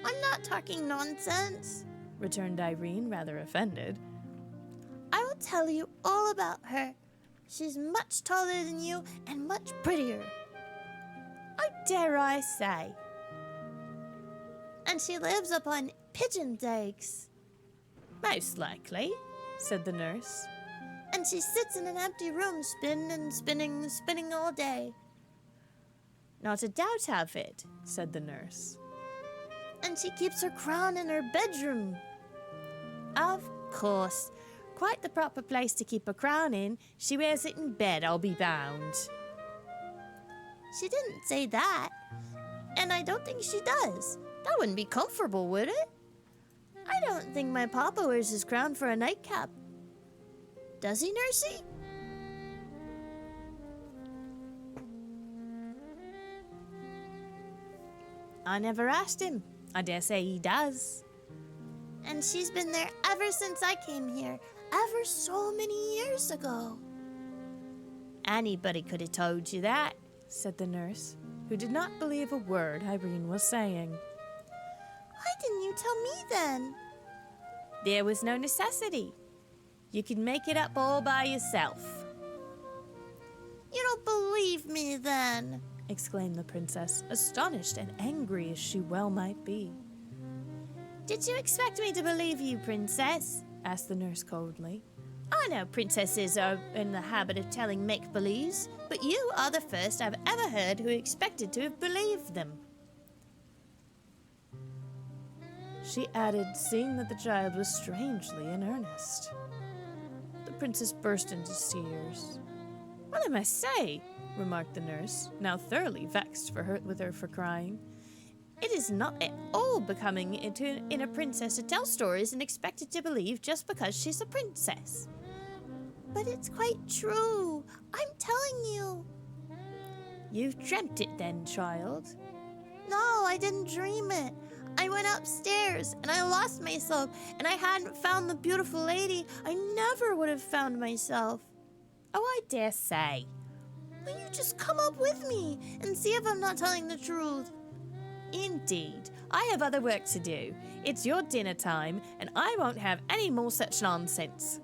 I'm not talking nonsense. Returned Irene, rather offended. I will tell you all about her. She's much taller than you and much prettier. How dare I say? And she lives upon pigeon's eggs. Most likely, said the nurse. And she sits in an empty room spinning all day. Not a doubt of it, said the nurse. And she keeps her crown in her bedroom. Of course. Quite the proper place to keep a crown in. She wears it in bed, I'll be bound. She didn't say that. And I don't think she does. That wouldn't be comfortable, would it? I don't think my papa wears his crown for a nightcap. Does he, Nursey? I never asked him. I dare say he does. And she's been there ever since I came here, ever so many years ago. Anybody could have told you that, said the nurse, who did not believe a word Irene was saying. Why didn't you tell me then? There was no necessity. You could make it up all by yourself. You don't believe me then? Exclaimed the princess, astonished and angry as she well might be. Did you expect me to believe you, princess? Asked the nurse coldly. I know princesses are in the habit of telling make-believes, but you are the first I've ever heard who expected to have believed them. She added, seeing that the child was strangely in earnest. The princess burst into tears. Well, I must say, remarked the nurse, now thoroughly vexed with her for crying, it is not at all becoming in a princess to tell stories and expect it to believe just because she's a princess. But it's quite true. I'm telling you. You've dreamt it then, child. No, I didn't dream it. I went upstairs and I lost myself, and I hadn't found the beautiful lady. I never would have found myself. Oh, I dare say. Will you just come up with me and see if I'm not telling the truth? Indeed, I have other work to do. It's your dinner time, and I won't have any more such nonsense.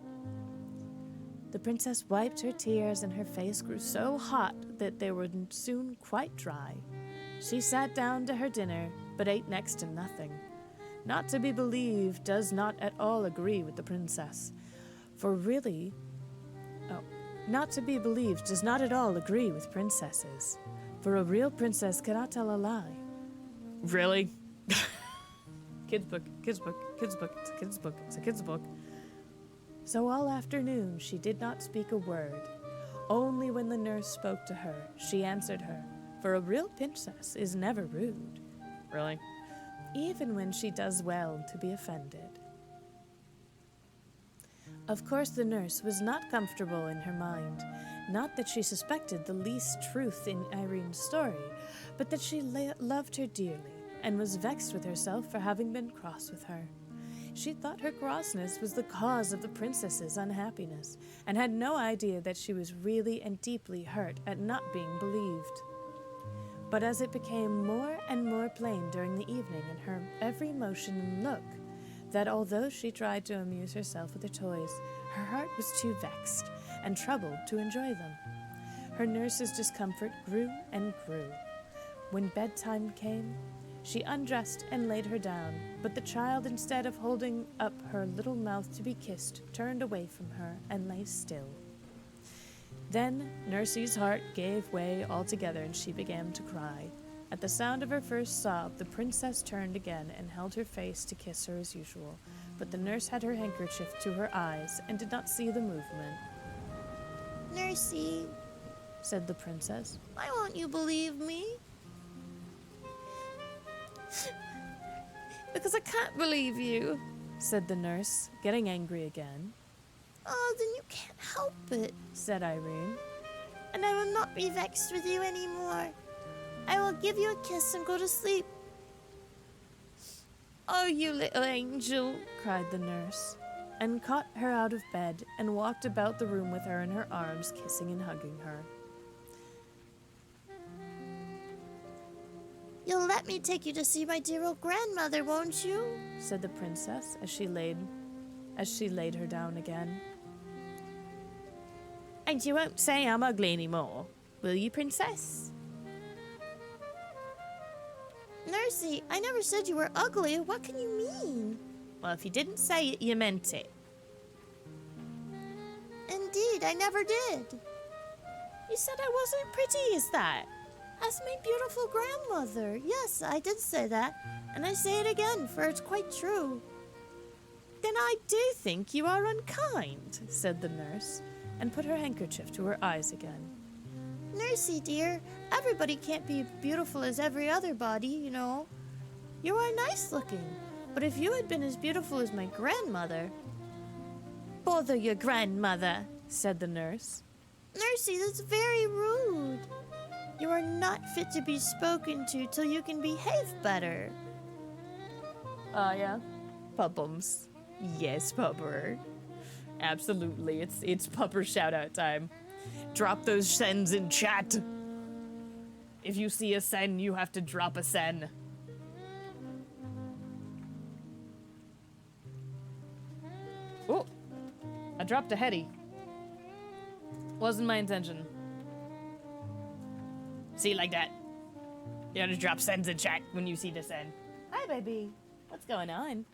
The princess wiped her tears, and her face grew so hot that they were soon quite dry. She sat down to her dinner, but ate next to nothing. Not to be believed does not at all agree with the princess. Not to be believed does not at all agree with princesses. For a real princess cannot tell a lie. Really? Kids book, kids book, kids book, it's a kids book, it's a kids book. So all afternoon she did not speak a word. Only when the nurse spoke to her, she answered her. For a real princess is never rude. Really? Even when she does well to be offended. Of course, the nurse was not comfortable in her mind. Not that she suspected the least truth in Irene's story, but that she loved her dearly and was vexed with herself for having been cross with her. She thought her crossness was the cause of the princess's unhappiness, and had no idea that she was really and deeply hurt at not being believed. But as it became more and more plain during the evening in her every motion and look, that although she tried to amuse herself with her toys, her heart was too vexed and troubled to enjoy them. Her nurse's discomfort grew and grew. When bedtime came, she undressed and laid her down, but the child, instead of holding up her little mouth to be kissed, turned away from her and lay still. Then Nursey's heart gave way altogether, and she began to cry. At the sound of her first sob, the princess turned again and held her face to kiss her as usual, but the nurse had her handkerchief to her eyes and did not see the movement. Nursey, Said the princess. why won't you believe me? Because I can't believe you, said the nurse, getting angry again. Oh, then you can't help it. Said Irene. And I will not be vexed with you anymore. I will give you a kiss and go to sleep. Oh, you little angel, cried the nurse, and caught her out of bed and walked about the room with her in her arms, kissing and hugging her. You'll let me take you to see my dear old grandmother, won't you? Said the princess as she laid her down again. And you won't say I'm ugly anymore, will you, princess? Nursey, I never said you were ugly. What can you mean? Well, if you didn't say it, you meant it. Indeed, I never did. You said I wasn't pretty, is that? As my beautiful grandmother. Yes, I did say that. And I say it again, for it's quite true. Then I do think you are unkind, said the nurse, and put her handkerchief to her eyes again. Nursey, dear, everybody can't be beautiful as every other body, you know. You are nice looking, but if you had been as beautiful as my grandmother... Bother your grandmother, said the nurse. Nursey, that's very rude. You are not fit to be spoken to till you can behave better. Yeah? Pubbums. Yes, pupper. Absolutely, it's pupper shout-out time. Drop those sens in chat. If you see a sen, you have to drop a sen. Oh, I dropped a heady. Wasn't my intention. See, like that. You gotta drop sens in chat when you see the sen. Hi, baby. What's going on?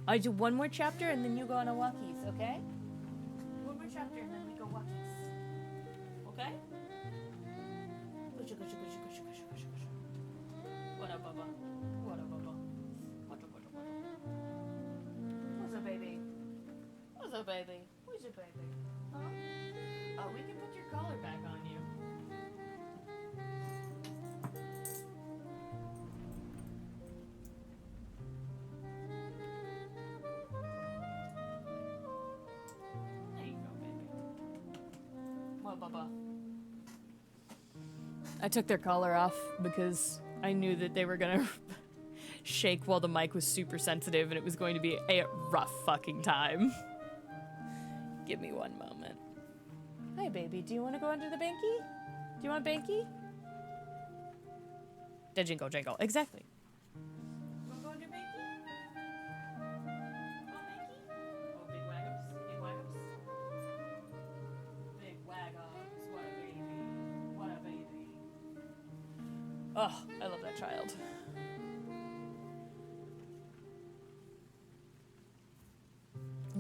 I do one more chapter and then you go on a walkies, okay? One more chapter and then we go walkies. Okay? What up, Bubba? What up, Bubba? What up, what up, what up? What's up, baby? What's up, baby? Who's your baby? Huh? Oh, we can put your collar back on you. There you go, baby. What, Bubba? I took their collar off because I knew that they were gonna shake while the mic was super sensitive and it was going to be a rough fucking time. Give me one moment. Hi, baby. Do you want to go under the banky? Do you want banky? The jingle jangle. Exactly. You want to go under banky? Oh, banky? Oh, big waggums. Big waggums. Big waggums. What a baby. What a baby. Oh, I love that child.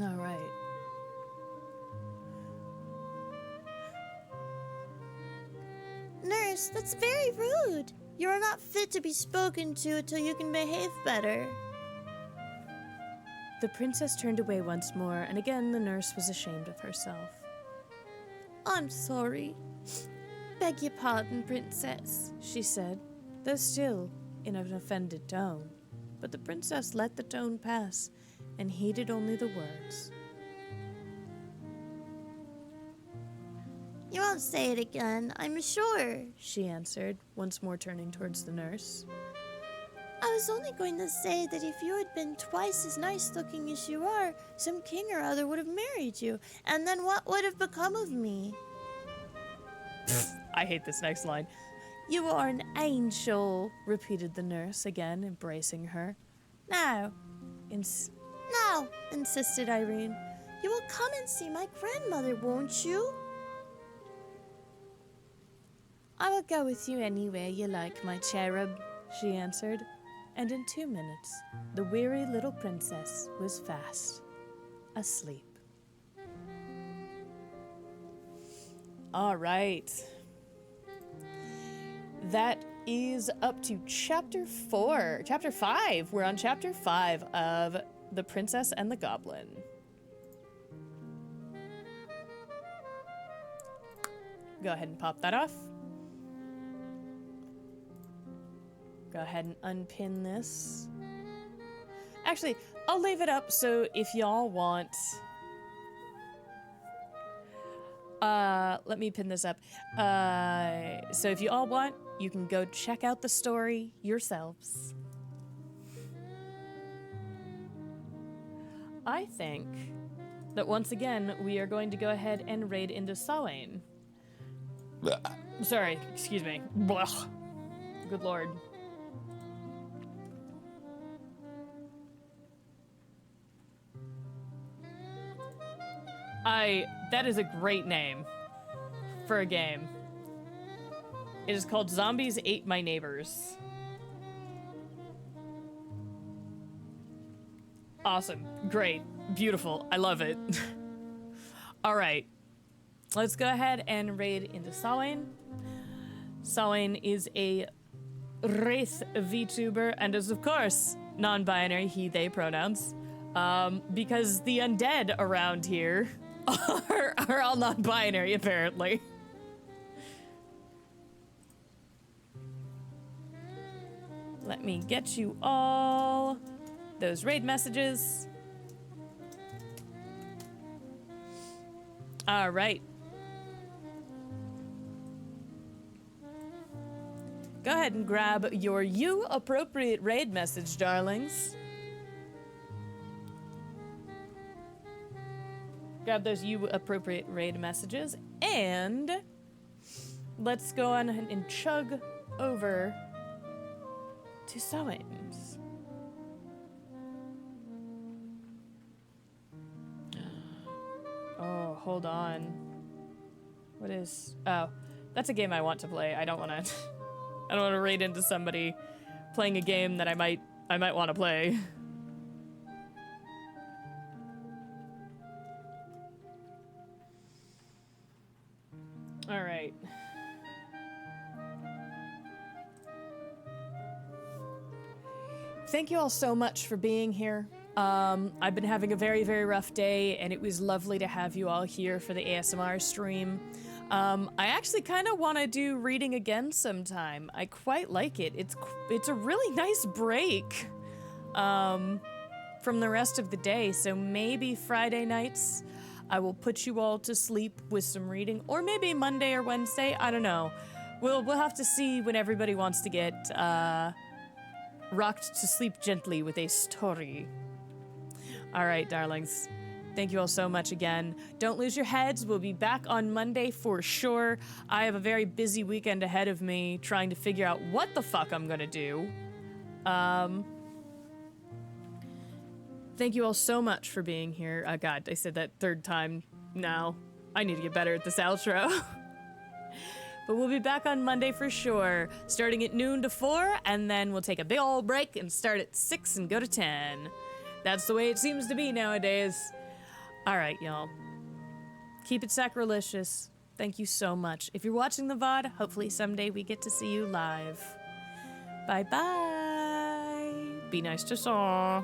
All right. Nurse, that's very rude. You are not fit to be spoken to till you can behave better. The princess turned away once more, and again the nurse was ashamed of herself. I'm sorry. Beg your pardon, princess, she said, though still in an offended tone. But the princess let the tone pass and heeded only the words. You won't say it again, I'm sure. she answered, once more turning towards the nurse. I was only going to say that if you had been twice as nice looking as you are, some king or other would have married you, and then what would have become of me? I hate this next line. You are an angel, repeated the nurse again, embracing her. Now, Now, insisted Irene, you will come and see my grandmother, won't you? I will go with you anywhere you like, my cherub, she answered, and in 2 minutes, the weary little princess was fast asleep. All right. That is up to chapter 4. Chapter 5. We're on chapter 5 of The Princess and the Goblin. Go ahead and pop that off. Go ahead and unpin this. Actually, I'll leave it up so if y'all want... let me pin this up. So if you all want, you can go check out the story yourselves. I think that once again, we are going to go ahead and raid into Samhain. Sorry, excuse me. Blah. Good lord. That is a great name for a game. It is called Zombies Ate My Neighbors. Awesome. Great. Beautiful. I love it. All right. Let's go ahead and raid into Samhain. Samhain is a Wraith VTuber and is, of course, non-binary, he, they pronouns. Because the undead around here are all non-binary, apparently. Let me get you all those raid messages. All right. Go ahead and grab your you-appropriate raid message, darlings. Grab those you-appropriate raid messages, and let's go on and chug over to Samhain's. Oh, hold on. What is... Oh, that's a game I want to play. I don't want to... I don't want to raid into somebody playing a game that I might want to play. All right. Thank you all so much for being here. I've been having a very, very rough day, and it was lovely to have you all here for the ASMR stream. I actually kind of want to do reading again sometime. I quite like it. It's a really nice break from the rest of the day, so maybe Friday nights I will put you all to sleep with some reading, or maybe Monday or Wednesday, I don't know. We'll have to see when everybody wants to get rocked to sleep gently with a story. All right, darlings. Thank you all so much again. Don't lose your heads. We'll be back on Monday for sure. I have a very busy weekend ahead of me trying to figure out what the fuck I'm gonna do. Thank you all so much for being here. God, I said that third time now. I need to get better at this outro. But we'll be back on Monday for sure, starting at noon to 4, and then we'll take a big old break and start at 6 and go to 10. That's the way it seems to be nowadays. All right, y'all. Keep it sacrilegious. Thank you so much. If you're watching the VOD, hopefully someday we get to see you live. Bye-bye. Be nice to Saw.